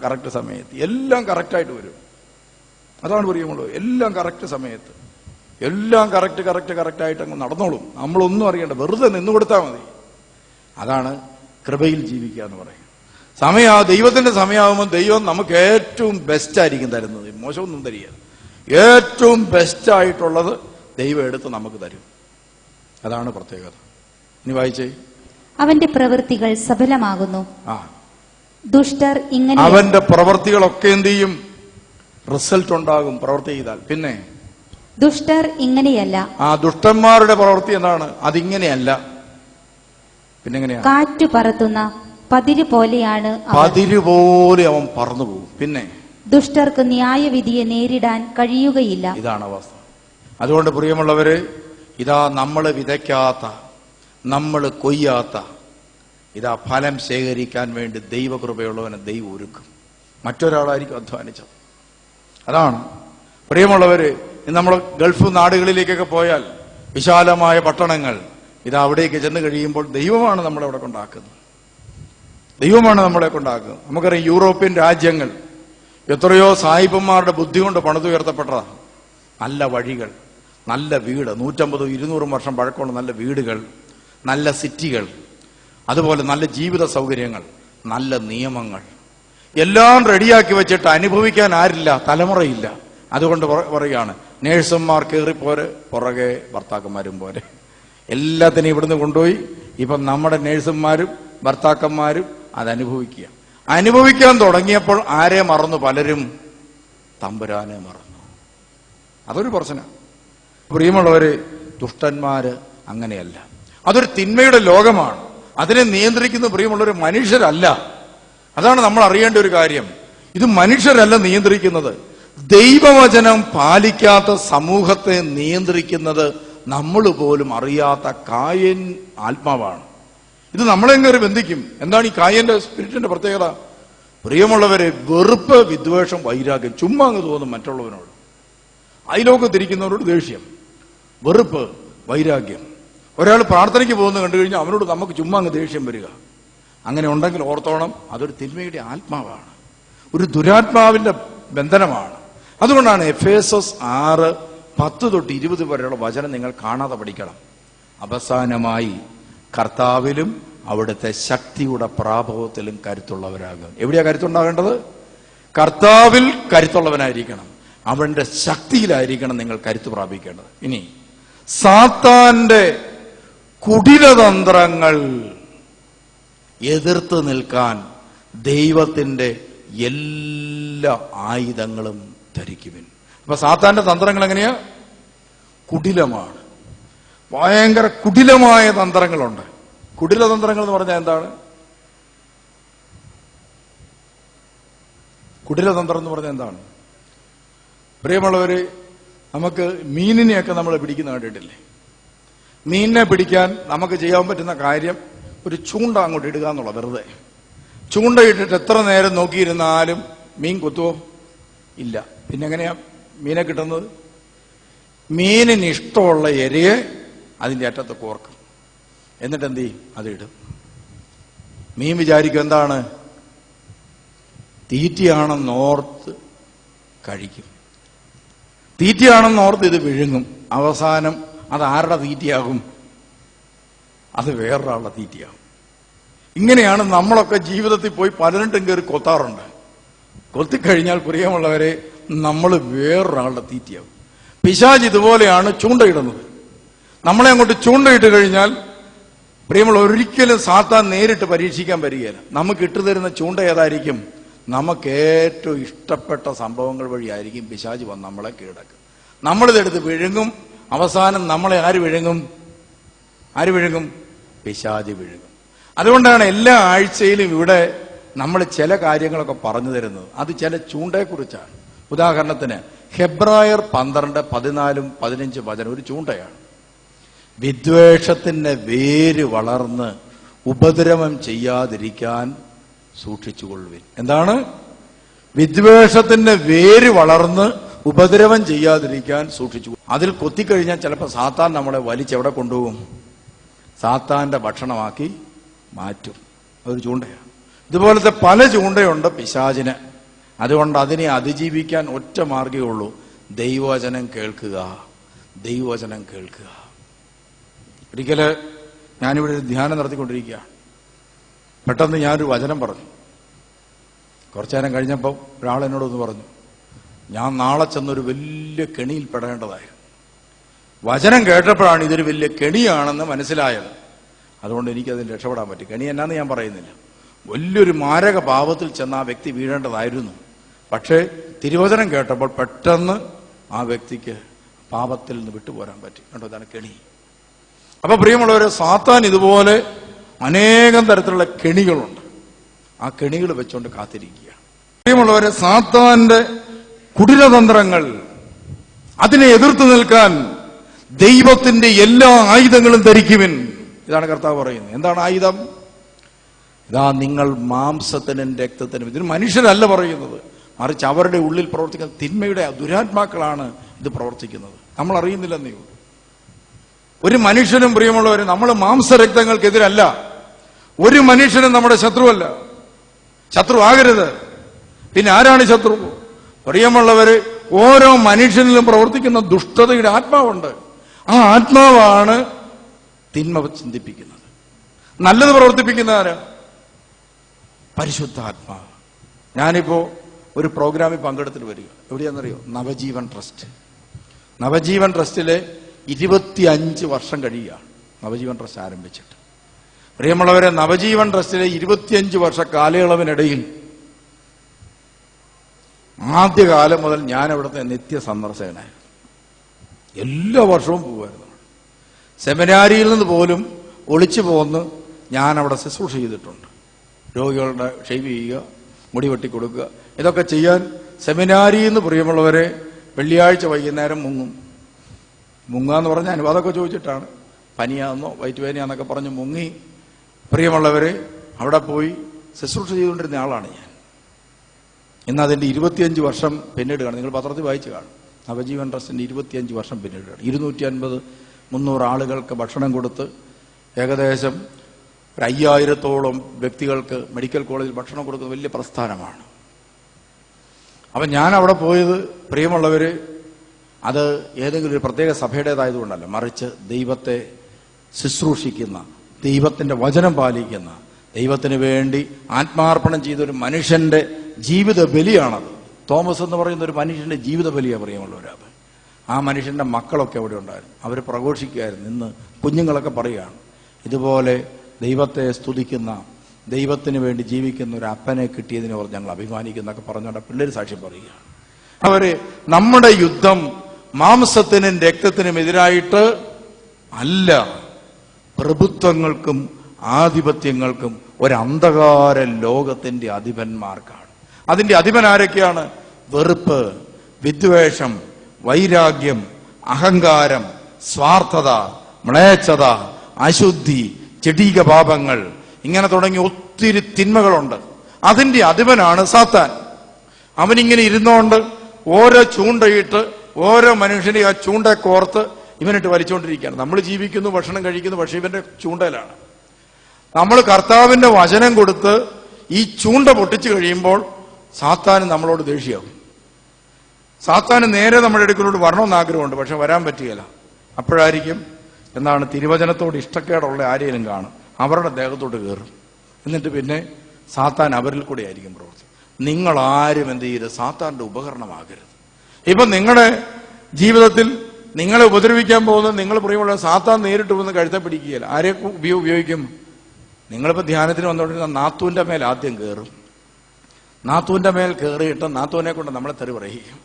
കറക്റ്റ് സമയത്ത്. എല്ലാം കറക്റ്റായിട്ട് വരും. അതാണ് പ്രിയമുള്ളത്. എല്ലാം കറക്റ്റ് സമയത്ത്, എല്ലാം കറക്റ്റായിട്ട് അങ്ങ് നടന്നോളും. നമ്മളൊന്നും അറിയണ്ട, വെറുതെ നിന്നു കൊടുത്താൽ മതി. അതാണ് കൃപയിൽ ജീവിക്കുക എന്ന് പറയും. ദൈവത്തിന്റെ സമയമാകുമ്പോൾ ദൈവം നമുക്ക് ഏറ്റവും ബെസ്റ്റ് ആയിരിക്കും തരുന്നത്. മോശമൊന്നും തരിക. ഏറ്റവും ബെസ്റ്റ് ആയിട്ടുള്ളത് ദൈവം എടുത്ത് നമുക്ക് തരും. അതാണ് പ്രത്യേകത. ഇനി വായിച്ചേ. അവന്റെ പ്രവൃത്തികൾ സഫലമാകുന്നു. ദുഷ്ടർ ഇങ്ങനെ, അവന്റെ പ്രവൃത്തികളൊക്കെ എന്ത് ചെയ്യും? റിസൾട്ട് ഉണ്ടാകും പ്രവൃത്തി ചെയ്താൽ. പിന്നെ ദുഷ്ടർ ഇങ്ങനെയല്ല. ദുഷ്ടന്മാരുടെ പ്രവൃത്തി എന്താണ്? അതിങ്ങനെയല്ല. പിന്നെ എങ്ങനെയാ? കാറ്റു പറത്തുന്ന പതിര് പോലെയാണ് അവൻ. പതിര് പോലെ അവൻ പറന്നു പോകും. പിന്നെ ദുഷ്ടർക്ക് ന്യായവിധിയെ നേരിടാൻ കഴിയുകയില്ല. ഇതാണ് അവസ്ഥ. അതുകൊണ്ട് പ്രിയമുള്ളവര്, ഇതാ നമ്മൾ വിതയ്ക്കാത്ത, നമ്മൾ കൊയ്യാത്ത, ഇതാ ഫലം ശേഖരിക്കാൻ വേണ്ടി ദൈവകൃപയുള്ളവനെ ദൈവം ഒരുക്കും. മറ്റൊരാളായിരിക്കും അധ്വാനിച്ചത്. അതാണ് പ്രിയമുള്ളവര്. നമ്മൾ ഗൾഫ് നാടുകളിലേക്കൊക്കെ പോയാൽ വിശാലമായ പട്ടണങ്ങൾ, ഇതാ അവിടേക്ക് ചെന്ന് കഴിയുമ്പോൾ ദൈവമാണ് നമ്മളെ അവിടെ കൊണ്ടാക്കുന്നത്. ദൈവമാണ് നമ്മളെ കൊണ്ടാക്കുന്നത്. നമുക്കറിയാം, യൂറോപ്യൻ രാജ്യങ്ങൾ എത്രയോ സായിപ്പന്മാരുടെ ബുദ്ധി കൊണ്ട് പണിതുയർത്തപ്പെട്ടതാണ്. നല്ല വഴികൾ, നല്ല വീട്, 150-200 വർഷം പഴക്കമുള്ള നല്ല വീടുകൾ, നല്ല സിറ്റികൾ, അതുപോലെ നല്ല ജീവിത സൗകര്യങ്ങൾ, നല്ല നിയമങ്ങൾ, എല്ലാം റെഡിയാക്കി വെച്ചിട്ട് അനുഭവിക്കാൻ ആരില്ല, തലമുറയില്ല. അതുകൊണ്ട് പറയുകയാണ്, നേഴ്സുമാർ കയറിപ്പോരെ, പുറകെ ഭർത്താക്കന്മാരും പോരെ. എല്ലാത്തിനും ഇവിടുന്ന് കൊണ്ടുപോയി ഇപ്പം നമ്മുടെ നേഴ്സുമാരും ഭർത്താക്കന്മാരും അത് അനുഭവിക്കാൻ തുടങ്ങിയപ്പോൾ ആരെ മറന്നു? പലരും തമ്പുരാനെ മറന്നു. അതൊരു പ്രശ്നം. പ്രിയമുള്ളവര്, ദുഷ്ടന്മാര് അങ്ങനെയല്ല. അതൊരു തിന്മയുടെ ലോകമാണ്. അതിനെ നിയന്ത്രിക്കുന്ന പ്രിയമുള്ളവർ മനുഷ്യരല്ല. അതാണ് നമ്മൾ അറിയേണ്ട ഒരു കാര്യം. ഇത് മനുഷ്യരല്ല നിയന്ത്രിക്കുന്നത്. ദൈവവചനം പാലിക്കാത്ത സമൂഹത്തെ നിയന്ത്രിക്കുന്നത് നമ്മൾ പോലും അറിയാത്ത കായൻ ആത്മാവാണ്. ഇത് നമ്മളെങ്ങനെ ബന്ധിക്കും? എന്താണ് ഈ കായന്റെ സ്പിരിറ്റിന്റെ പ്രത്യേകത? പ്രിയമുള്ളവരെ, വെറുപ്പ്, വിദ്വേഷം, വൈരാഗ്യം. ചുമ്മാ അങ്ങ് തോന്നും മറ്റുള്ളവനോട്. അയലോക്കത്തിരിക്കുന്നവരോട് ദേഷ്യം, വെറുപ്പ്, വൈരാഗ്യം. ഒരാൾ പ്രാർത്ഥനയ്ക്ക് പോകുന്നത് കണ്ടു കഴിഞ്ഞാൽ അവനോട് നമുക്ക് ചുമ്മാ അങ്ങ് ദേഷ്യം വരിക. അങ്ങനെ ഉണ്ടെങ്കിൽ ഓർത്തോണം, അതൊരു തിന്മയുടെ ആത്മാവാണ്, ഒരു ദുരാത്മാവിന്റെ ബന്ധനമാണ്. അതുകൊണ്ടാണ് എഫേസസ് 6:10-20 വരെയുള്ള വചനം നിങ്ങൾ കാണാതെ പഠിക്കണം. അവസാനമായി കർത്താവിലും അവിടുത്തെ ശക്തിയുടെ പ്രാഭവത്തിലും കരുത്തുള്ളവരാകും. എവിടെയാ കരുത്തുണ്ടാകേണ്ടത്? കർത്താവിൽ കരുത്തുള്ളവനായിരിക്കണം. അവന്റെ ശക്തിയിലായിരിക്കണം നിങ്ങൾ കരുത്ത് പ്രാപിക്കേണ്ടത്. ഇനി സാത്താന്റെ കുടിലതന്ത്രങ്ങൾ എതിർത്ത് നിൽക്കാൻ ദൈവത്തിന്റെ എല്ലാ ആയുധങ്ങളും ധരിക്കുവിൻ. അപ്പൊ സാത്താന്റെ തന്ത്രങ്ങൾ എങ്ങനെയാ? കുടിലമാണ്. ഭയങ്കര കുടിലമായ തന്ത്രങ്ങളുണ്ട്. കുടിലതന്ത്രങ്ങൾ എന്ന് പറഞ്ഞാൽ എന്താണ്? കുടിലതന്ത്രം എന്ന് പറഞ്ഞാൽ എന്താണ്? പ്രിയമുള്ളവര്, നമുക്ക് മീനിനെയൊക്കെ നമ്മൾ പിടിക്കുന്ന കണ്ടിട്ടില്ലേ? മീനിനെ പിടിക്കാൻ നമുക്ക് ചെയ്യാൻ പറ്റുന്ന കാര്യം ഒരു ചൂണ്ട അങ്ങോട്ട് ഇടുക എന്നുള്ള. വെറുതെ ചൂണ്ടയിട്ടിട്ട് എത്ര നേരം നോക്കിയിരുന്നാലും മീൻ കൊത്തുവോ? ഇല്ല. പിന്നെ എങ്ങനെയാ മീനെ കിട്ടുന്നത്? മീനിന് ഇഷ്ടമുള്ള ഇരയെ അതിൻ്റെ അറ്റത്ത് കോർക്കും. എന്നിട്ട് എന്ത് ചെയ്യും? അതിടും. മീൻ വിചാരിക്കും എന്താണ്? തീറ്റയാണെന്നോർത്ത് കഴിക്കും. തീറ്റയാണെന്നോർത്ത് ഇത് വിഴുങ്ങും. അവസാനം അത് ആരുടെ തീറ്റയാകും? അത് വേറൊരാളുടെ തീറ്റയാകും. ഇങ്ങനെയാണ് നമ്മളൊക്കെ ജീവിതത്തിൽ പോയി പലരിട്ടും കയറി കൊത്താറുണ്ട്. കൊത്തിക്കഴിഞ്ഞാൽ പ്രിയമുള്ളവരെ നമ്മൾ വേറൊരാളുടെ തീറ്റയാകും. പിശാച് ഇതുപോലെയാണ് ചൂണ്ടയിടുന്നത്. നമ്മളെ അങ്ങോട്ട് ചൂണ്ടയിട്ട് കഴിഞ്ഞാൽ പ്രിയമുള്ള ഒരിക്കലും സാത്താൻ നേരിട്ട് പരീക്ഷിക്കാൻ വരികയില്ല. നമുക്ക് ഇട്ടുതരുന്ന ചൂണ്ട ഏതായിരിക്കും? നമുക്ക് ഏറ്റവും ഇഷ്ടപ്പെട്ട സംഭവങ്ങൾ വഴിയായിരിക്കും പിശാച് വന്ന് നമ്മളെ കീഴടക്കും. നമ്മളിതെടുത്ത് വിഴുങ്ങും. അവസാനം നമ്മളെ ആര് വിഴുങ്ങും? പിശാച് വിഴുങ്ങും. അതുകൊണ്ടാണ് എല്ലാ ആഴ്ചയിലും ഇവിടെ നമ്മൾ ചില കാര്യങ്ങളൊക്കെ പറഞ്ഞു തരുന്നത്. അത് ചില ചൂണ്ടയെക്കുറിച്ചാണ്. ഉദാഹരണത്തിന് ഹെബ്രായർ 12, 14, 15 വചനം ഒരു ചൂണ്ടയാണ്. വിദ്വേഷത്തിന്റെ വേര് വളർന്ന് ഉപദ്രവം ചെയ്യാതിരിക്കാൻ സൂക്ഷിച്ചുകൊള്ളുവിൻ. എന്താണ്? വിദ്വേഷത്തിന്റെ വേര് വളർന്ന് ഉപദ്രവം ചെയ്യാതിരിക്കാൻ സൂക്ഷിച്ചു. അതിൽ കൊത്തിക്കഴിഞ്ഞാൽ ചിലപ്പോൾ സാത്താൻ നമ്മളെ വലിച്ചെവിടെ കൊണ്ടുപോകും? സാത്താന്റെ ഭക്ഷണമാക്കി മാറ്റും. അതൊരു ചൂണ്ടയാണ്. ഇതുപോലത്തെ പല ചൂണ്ടയുണ്ട് പിശാചിന്. അതുകൊണ്ട് അതിനെ അതിജീവിക്കാൻ ഒറ്റ മാർഗ്ഗമേ ഉള്ളൂ: ദൈവവചനം കേൾക്കുക. ഒരിക്കല് ഞാനിവിടെ ഒരു ധ്യാനം നടത്തിക്കൊണ്ടിരിക്കുകയാണ്. പെട്ടെന്ന് ഞാനൊരു വചനം പറഞ്ഞു. കുറച്ചു നേരം കഴിഞ്ഞപ്പോൾ ഒരാൾ എന്നോടൊന്ന് പറഞ്ഞു, ഞാൻ നാളെ ചെന്നൊരു വലിയ കെണിയിൽ പെടേണ്ടതായിരുന്നു. വചനം കേട്ടപ്പോഴാണ് ഇതൊരു വലിയ കെണിയാണെന്ന് മനസ്സിലായത്. അതുകൊണ്ട് എനിക്കതിൽ രക്ഷപ്പെടാൻ പറ്റി. കെണി എന്നാന്ന് ഞാൻ പറയുന്നില്ല. വലിയൊരു മാരക പാപത്തിൽ ചെന്ന് ആ വ്യക്തി വീഴേണ്ടതായിരുന്നു. പക്ഷേ തിരുവചനം കേട്ടപ്പോൾ പെട്ടെന്ന് ആ വ്യക്തിക്ക് പാപത്തിൽ നിന്ന് വിട്ടുപോരാൻ പറ്റി. കണ്ടോ, ഇതാണ് കെണി. അപ്പൊ പ്രിയമുള്ളവരെ, സാത്താൻ ഇതുപോലെ അനേകം തരത്തിലുള്ള കെണികളുണ്ട്. ആ കെണികൾ വെച്ചുകൊണ്ട് കാത്തിരിക്കുക. പ്രിയമുള്ളവരെ, സാത്താന്റെ കുടിലതന്ത്രങ്ങൾ, അതിനെ എതിർത്ത് നിൽക്കാൻ ദൈവത്തിന്റെ എല്ലാ ആയുധങ്ങളും ധരിക്കുവിൻ. ഇതാണ് കർത്താവ് പറയുന്നത്. എന്താണ് ആയുധം? ഇതാ നിങ്ങൾ മാംസത്തിനും രക്തത്തിനും. ഇതിന് മനുഷ്യരല്ല പറയുന്നത്, മറിച്ച് അവരുടെ ഉള്ളിൽ പ്രവർത്തിക്കുന്ന തിന്മയുടെ ദുരാത്മാക്കളാണ് ഇത് പ്രവർത്തിക്കുന്നത്. നമ്മൾ അറിയുന്നില്ലെന്നേ ഉള്ളൂ. ഒരു മനുഷ്യനും പ്രിയമുള്ളവർ, നമ്മൾ മാംസരക്തങ്ങൾക്കെതിരല്ല. ഒരു മനുഷ്യനും നമ്മുടെ ശത്രുവല്ല. ശത്രു ആകരുത്. പിന്നെ ആരാണ് ശത്രു? പ്രിയമുള്ളവര്, ഓരോ മനുഷ്യനിലും പ്രവർത്തിക്കുന്ന ദുഷ്ടതയുടെ ആത്മാവുണ്ട്. ആ ആത്മാവാണ് തിന്മ ചിന്തിപ്പിക്കുന്നത്. നല്ലത് പ്രവർത്തിപ്പിക്കുന്ന ആരാ? പരിശുദ്ധാത്മാവ്. ഞാനിപ്പോ ഒരു പ്രോഗ്രാമിൽ പങ്കെടുത്തിട്ട് വരിക. എവിടെയാണെന്നറിയോ? നവജീവൻ ട്രസ്റ്റ്. നവജീവൻ ട്രസ്റ്റിലെ 25 വർഷം കഴിയുകയാണ് നവജീവൻ ട്രസ്റ്റ് ആരംഭിച്ചിട്ട്. പ്രിയമുള്ളവരെ, നവജീവൻ ട്രസ്റ്റിലെ 25 വർഷ കാലയളവിനിടയിൽ ആദ്യകാലം മുതൽ ഞാൻ അവിടുത്തെ നിത്യ സന്ദർശകനായിരുന്നു. എല്ലാ വർഷവും പോകുമായിരുന്നു. സെമിനാരിയിൽ നിന്ന് പോലും ഒളിച്ചു പോന്ന് ഞാൻ അവിടെ ശുശ്രൂഷ ചെയ്തിട്ടുണ്ട്. രോഗികളുടെ ഷേവ് ചെയ്യുക, മുടി വെട്ടിക്കൊടുക്കുക, ഇതൊക്കെ ചെയ്യാൻ സെമിനാരിയിൽ നിന്ന് പ്രിയമുള്ളവരെ വെള്ളിയാഴ്ച വൈകുന്നേരം മുങ്ങാന്ന് പറഞ്ഞ അനുവാദമൊക്കെ ചോദിച്ചിട്ടാണ്. പനിയാന്നോ വയറ്റുവേനയാന്നൊക്കെ പറഞ്ഞ് മുങ്ങി പ്രിയമുള്ളവരെ അവിടെ പോയി ശുശ്രൂഷ ചെയ്തുകൊണ്ടിരുന്ന ആളാണ് ഞാൻ. ഇന്ന് അതിന്റെ 25 വർഷം പിന്നിടുകയാണ്. നിങ്ങൾ പത്രത്തിൽ വായിച്ചു കാണും. നവജീവൻ ട്രസ്റ്റിന്റെ 25 വർഷം പിന്നിടുകയാണ്. 250-300 ആളുകൾക്ക് ഭക്ഷണം കൊടുത്ത് ഏകദേശം 5000-ഓളം വ്യക്തികൾക്ക് മെഡിക്കൽ കോളേജിൽ ഭക്ഷണം കൊടുക്കുന്ന വലിയ പ്രസ്ഥാനമാണ്. അപ്പം ഞാൻ അവിടെ പോയത് പ്രിയമുള്ളവര്, അത് ഏതെങ്കിലും ഒരു പ്രത്യേക സഭയുടേതായതുകൊണ്ടല്ല, മറിച്ച് ദൈവത്തെ ശുശ്രൂഷിക്കുന്ന, ദൈവത്തിന്റെ വചനം പാലിക്കുന്ന, ദൈവത്തിന് വേണ്ടി ആത്മാർപ്പണം ചെയ്ത ഒരു മനുഷ്യന്റെ ജീവിത ബലിയാണത്. തോമസ് എന്ന് പറയുന്ന ഒരു മനുഷ്യന്റെ ജീവിത ബലിയാണ് പ്രിയമുള്ളവരത്. ആ മനുഷ്യന്റെ മക്കളൊക്കെ അവിടെ ഉണ്ടായിരുന്നു. അവർ പ്രഘോഷിക്കുകയായിരുന്നു. ഇന്ന് കുഞ്ഞുങ്ങളൊക്കെ പറയുകയാണ്, ഇതുപോലെ ദൈവത്തെ സ്തുതിക്കുന്ന, ദൈവത്തിന് വേണ്ടി ജീവിക്കുന്ന ഒരു അപ്പനെ കിട്ടിയതിനെ ഓർത്ത് ഞങ്ങൾ അഭിമാനിക്കുന്നൊക്കെ പറഞ്ഞുകൊണ്ട് പിള്ളേർ സാക്ഷ്യം പറയുകയാണ്. അവര് നമ്മുടെ യുദ്ധം മാംസത്തിനും രക്തത്തിനും എതിരായിട്ട് അല്ല, പ്രഭുത്വങ്ങൾക്കും ആധിപത്യങ്ങൾക്കും ഒരന്ധകാര ലോകത്തിന്റെ അധിപന്മാർക്കാണ്. അതിന്റെ അധിപൻ ആരൊക്കെയാണ്? വെറുപ്പ്, വിദ്വേഷം, വൈരാഗ്യം, അഹങ്കാരം, സ്വാർത്ഥത, മ്ലേച്ഛത, അശുദ്ധി, ജഡീക പാപങ്ങൾ, ഇങ്ങനെ തുടങ്ങി ഒത്തിരി തിന്മകളുണ്ട്. അതിന്റെ അധിപനാണ് സാത്താൻ. അവനിങ്ങനെ ഇരുന്നുകൊണ്ട് ഓരോ ചൂണ്ടയിട്ട് ഓരോ മനുഷ്യനെ ആ ചൂണ്ട കോർത്ത് ഇവനിട്ട് വലിച്ചുകൊണ്ടിരിക്കുകയാണ്. നമ്മൾ ജീവിക്കുന്നു, ഭക്ഷണം കഴിക്കുന്നു, പക്ഷെ ഇവന്റെ ചൂണ്ടയിലാണ്. നമ്മൾ കർത്താവിന്റെ വചനം കൊടുത്ത് ഈ ചൂണ്ട പൊട്ടിച്ചു കഴിയുമ്പോൾ സാത്താന് നമ്മളോട് ദേഷ്യമാവും. സാത്താന് നേരെ നമ്മുടെ അടുക്കലോട്ട് വരണമെന്ന് ആഗ്രഹമുണ്ട്, പക്ഷെ വരാൻ പറ്റുകയില്ല. അപ്പോഴായിരിക്കും എന്താണ് തിരുവചനത്തോട് ഇഷ്ടക്കേടുള്ള ആരെയും കാണും, അവരുടെ ദേഹത്തോട്ട് കയറും. എന്നിട്ട് പിന്നെ സാത്താൻ അവരിൽ കൂടെ ആയിരിക്കും പ്രവർത്തിക്കും. നിങ്ങൾ ആരും എന്ത് ചെയ്യരുത്, സാത്താന്റെ ഉപകരണമാകരുത്. ഇപ്പൊ നിങ്ങളുടെ ജീവിതത്തിൽ നിങ്ങളെ ഉപദ്രവിക്കാൻ പോകുന്നത് നിങ്ങൾ പ്രിയമുള്ള സാത്താൻ നേരിട്ട് വന്ന് കഴുത്തെ പിടിക്കുകയില്ല. ആരെ ഉപയോഗിക്കും? നിങ്ങളിപ്പോ ധ്യാനത്തിന് വന്നുകൊണ്ടിരുന്ന നാത്തൂന്റെ മേൽ ആദ്യം കയറും. നാത്തൂന്റെ മേൽ കയറിയിട്ട് നാത്തൂനെ കൊണ്ട് നമ്മളെ തെറി പറയിക്കും.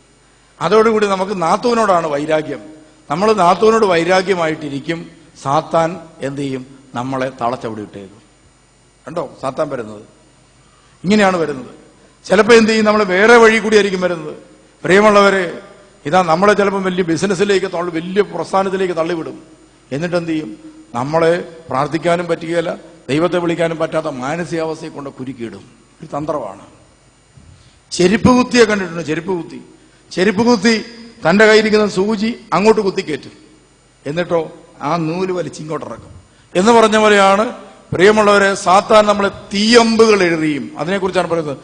അതോടുകൂടി നമുക്ക് നാത്തൂനോടാണ് വൈരാഗ്യം. നമ്മൾ നാത്തൂനോട് വൈരാഗ്യമായിട്ടിരിക്കും. സാത്താൻ എന്ത് ചെയ്യും? നമ്മളെ തളച്ചവിടെ ഇട്ടേക്കും. കണ്ടോ സാത്താൻ വരുന്നത്? ഇങ്ങനെയാണ് വരുന്നത്. ചിലപ്പോൾ എന്ത് ചെയ്യും? നമ്മൾ വേറെ വഴി കൂടിയായിരിക്കും വരുന്നത്. പ്രിയമുള്ളവരെ, ഇതാ നമ്മളെ ചിലപ്പോൾ വലിയ ബിസിനസ്സിലേക്ക് വലിയ പ്രസ്ഥാനത്തിലേക്ക് തള്ളിവിടും. എന്നിട്ട് എന്ത് ചെയ്യും? നമ്മളെ പ്രാർത്ഥിക്കാനും പറ്റുകയില്ല, ദൈവത്തെ വിളിക്കാനും പറ്റാത്ത മാനസികാവസ്ഥയെ കൊണ്ട് കുരുക്കിയിടും. ഒരു തന്ത്രമാണ്. ചെരുപ്പ് കുത്തിയെ കണ്ടിട്ടുണ്ട്. ചെരുപ്പ് കുത്തി തന്റെ കയ്യിരിക്കുന്ന സൂചി അങ്ങോട്ട് കുത്തിക്കയറ്റും. എന്നിട്ടോ ആ നൂല് വലിച്ചിങ്ങോട്ടിറക്കും എന്ന് പറഞ്ഞ പോലെയാണ് പ്രിയമുള്ളവരെ സാത്താൻ നമ്മളെ തീയമ്പുകൾ എഴുതിയും. അതിനെക്കുറിച്ചാണ് പറയുന്നത്.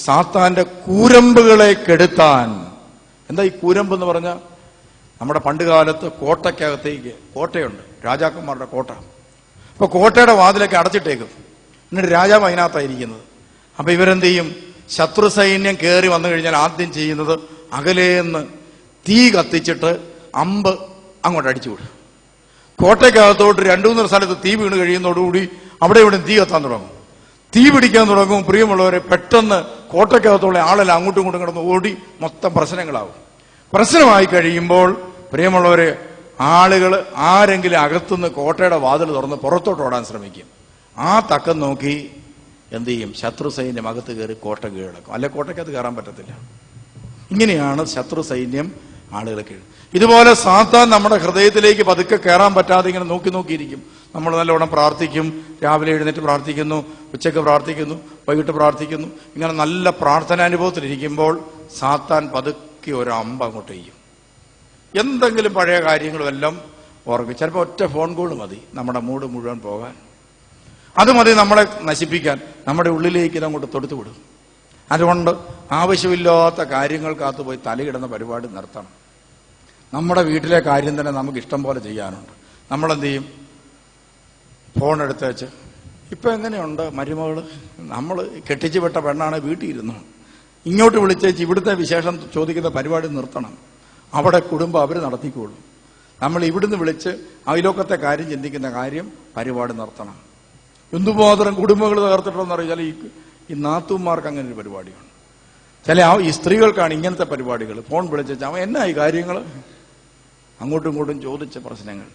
സാത്താന്റെ കൂരമ്പുകളെ കെടുത്താൻ. എന്താ ഈ കൂരമ്പ് എന്ന് പറഞ്ഞാൽ? നമ്മുടെ പണ്ടുകാലത്ത് കോട്ടയ്ക്കകത്തേക്ക്, കോട്ടയുണ്ട്, രാജാക്കന്മാരുടെ കോട്ട. അപ്പൊ കോട്ടയുടെ വാതിലൊക്കെ അടച്ചിട്ടേക്കും. എന്നിട്ട് രാജാവ് അതിനകത്തായിരിക്കുന്നത്. അപ്പൊ ഇവരെന്ത് ചെയ്യും? ശത്രു സൈന്യം കയറി വന്നു കഴിഞ്ഞാൽ ആദ്യം ചെയ്യുന്നത് അകലേന്ന് തീ കത്തിച്ചിട്ട് അമ്പ് അങ്ങോട്ട് അടിച്ചുവിടും. കോട്ടയ്ക്കകത്തോട്ട് 2-3 സ്ഥലത്ത് തീ വീണ് കഴിയുന്നതോടുകൂടി അവിടെ ഇവിടെ തീ കത്താൻ തുടങ്ങും. തീ പിടിക്കാൻ തുടങ്ങും. പ്രിയമുള്ളവരെ, പെട്ടെന്ന് കോട്ടയ്ക്കകത്തുള്ള ആളെല്ലാം അങ്ങോട്ടും ഇങ്ങോട്ടും കിടന്ന് ഓടി മൊത്തം പ്രശ്നങ്ങളാവും. പ്രശ്നമായി കഴിയുമ്പോൾ പ്രിയമുള്ളവരെ, ആളുകൾ ആരെങ്കിലും അകത്തുനിന്ന് കോട്ടയുടെ വാതിൽ തുറന്ന് പുറത്തോട്ട് ഓടാൻ ശ്രമിക്കും. ആ തക്കം നോക്കി എന്ത് ചെയ്യും? ശത്രു സൈന്യം അകത്ത് കയറി കോട്ട കീഴടക്കും. അല്ലെ കോട്ടയ്ക്കകത്ത് കയറാൻ പറ്റത്തില്ല. ഇങ്ങനെയാണ് ശത്രു സൈന്യം ആളുകളെ കീഴ്. ഇതുപോലെ സാത്താൻ നമ്മുടെ ഹൃദയത്തിലേക്ക് പതുക്കെ കയറാൻ പറ്റാതെ ഇങ്ങനെ നോക്കിയിരിക്കും. നമ്മൾ നല്ലവണ്ണം പ്രാർത്ഥിക്കും. രാവിലെ എഴുന്നേറ്റ് പ്രാർത്ഥിക്കുന്നു, ഉച്ചയ്ക്ക് പ്രാർത്ഥിക്കുന്നു, വൈകിട്ട് പ്രാർത്ഥിക്കുന്നു. ഇങ്ങനെ നല്ല പ്രാർത്ഥനാനുഭവത്തിലിരിക്കുമ്പോൾ സാത്താൻ പതുക്കെ ഒരു അമ്പ അങ്ങോട്ട് ചെയ്യും. എന്തെങ്കിലും പഴയ കാര്യങ്ങളും എല്ലാം ഓർക്കും. ചിലപ്പോൾ ഒറ്റ ഫോൺ കോൾ മതി നമ്മുടെ മൂഡ് മുഴുവൻ പോകാൻ. അത് മതി നമ്മളെ നശിപ്പിക്കാൻ. നമ്മുടെ ഉള്ളിലേക്ക് അങ്ങോട്ട് തൊടുത്തു വിടും. അതുകൊണ്ട് ആവശ്യമില്ലാത്ത കാര്യങ്ങൾക്കകത്ത് പോയി തലയിടുന്ന പരിപാടി നിർത്തണം. നമ്മുടെ വീട്ടിലെ കാര്യം തന്നെ നമുക്ക് ഇഷ്ടം പോലെ ചെയ്യാനുണ്ട്. നമ്മളെന്ത് ചെയ്യും? ഫോൺ എടുത്ത് വെച്ച്, ഇപ്പൊ എങ്ങനെയുണ്ട് മരുമകള്? നമ്മൾ കെട്ടിച്ചു വിട്ട പെണ്ണാണ്, വീട്ടിൽ ഇരുന്നു. ഇങ്ങോട്ട് വിളിച്ചേച്ച് ഇവിടുത്തെ വിശേഷം ചോദിക്കുന്ന പരിപാടി നിർത്തണം. അവിടെ കുടുംബം അവർ നടത്തിക്കോളും. നമ്മൾ ഇവിടുന്ന് വിളിച്ച് അയലോക്കത്തെ കാര്യം ചിന്തിക്കുന്ന പരിപാടി നിർത്തണം. എന്തുമാത്രം കുടുംബങ്ങൾ തകർത്തിട്ടുണ്ടെന്നറിയാൽ ഈ നാത്തൂന്മാർക്ക് അങ്ങനെ ഒരു പരിപാടിയാണ്. ചില ഈ സ്ത്രീകൾക്കാണ് ഇങ്ങനത്തെ പരിപാടികൾ. ഫോൺ വിളിച്ച അവൻ എന്നാ ഈ കാര്യങ്ങൾ അങ്ങോട്ടും ഇങ്ങോട്ടും ചോദിച്ച പ്രശ്നങ്ങൾ.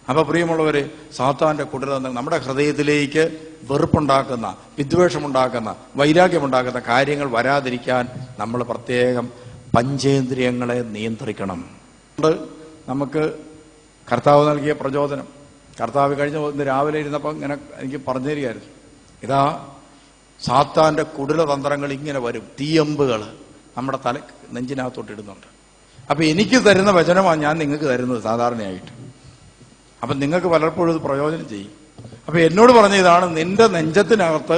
അപ്പൊ പ്രിയമുള്ളവരെ, സാത്താന്റെ കുടലതന്ത്രങ്ങൾ നമ്മുടെ ഹൃദയത്തിലേക്ക് വെറുപ്പുണ്ടാക്കുന്ന, വിദ്വേഷമുണ്ടാക്കുന്ന, വൈരാഗ്യമുണ്ടാക്കുന്ന കാര്യങ്ങൾ വരാതിരിക്കാൻ നമ്മൾ പ്രത്യേകം പഞ്ചേന്ദ്രിയങ്ങളെ നിയന്ത്രിക്കണം. നമുക്ക് കർത്താവ് നൽകിയ പ്രചോദനം, കർത്താവ് ഇന്ന് രാവിലെ ഇരുന്നപ്പോൾ ഇങ്ങനെ എനിക്ക് പറഞ്ഞു തരികയായിരുന്നു. ഇതാ സാത്താന്റെ കുടിലതന്ത്രങ്ങൾ ഇങ്ങനെ വരും, തീയമ്പുകൾ നമ്മുടെ നെഞ്ചിനകത്തോട്ട് ഇടുന്നുണ്ട്. അപ്പൊ എനിക്ക് തരുന്ന വചനമാണ് ഞാൻ നിങ്ങൾക്ക് തരുന്നത് സാധാരണയായിട്ട്. അപ്പൊ നിങ്ങൾക്ക് പലപ്പോഴും ഇത് പ്രയോജനം ചെയ്യും. അപ്പൊ എന്നോട് പറഞ്ഞ ഇതാണ്, നിന്റെ നെഞ്ചത്തിനകത്ത്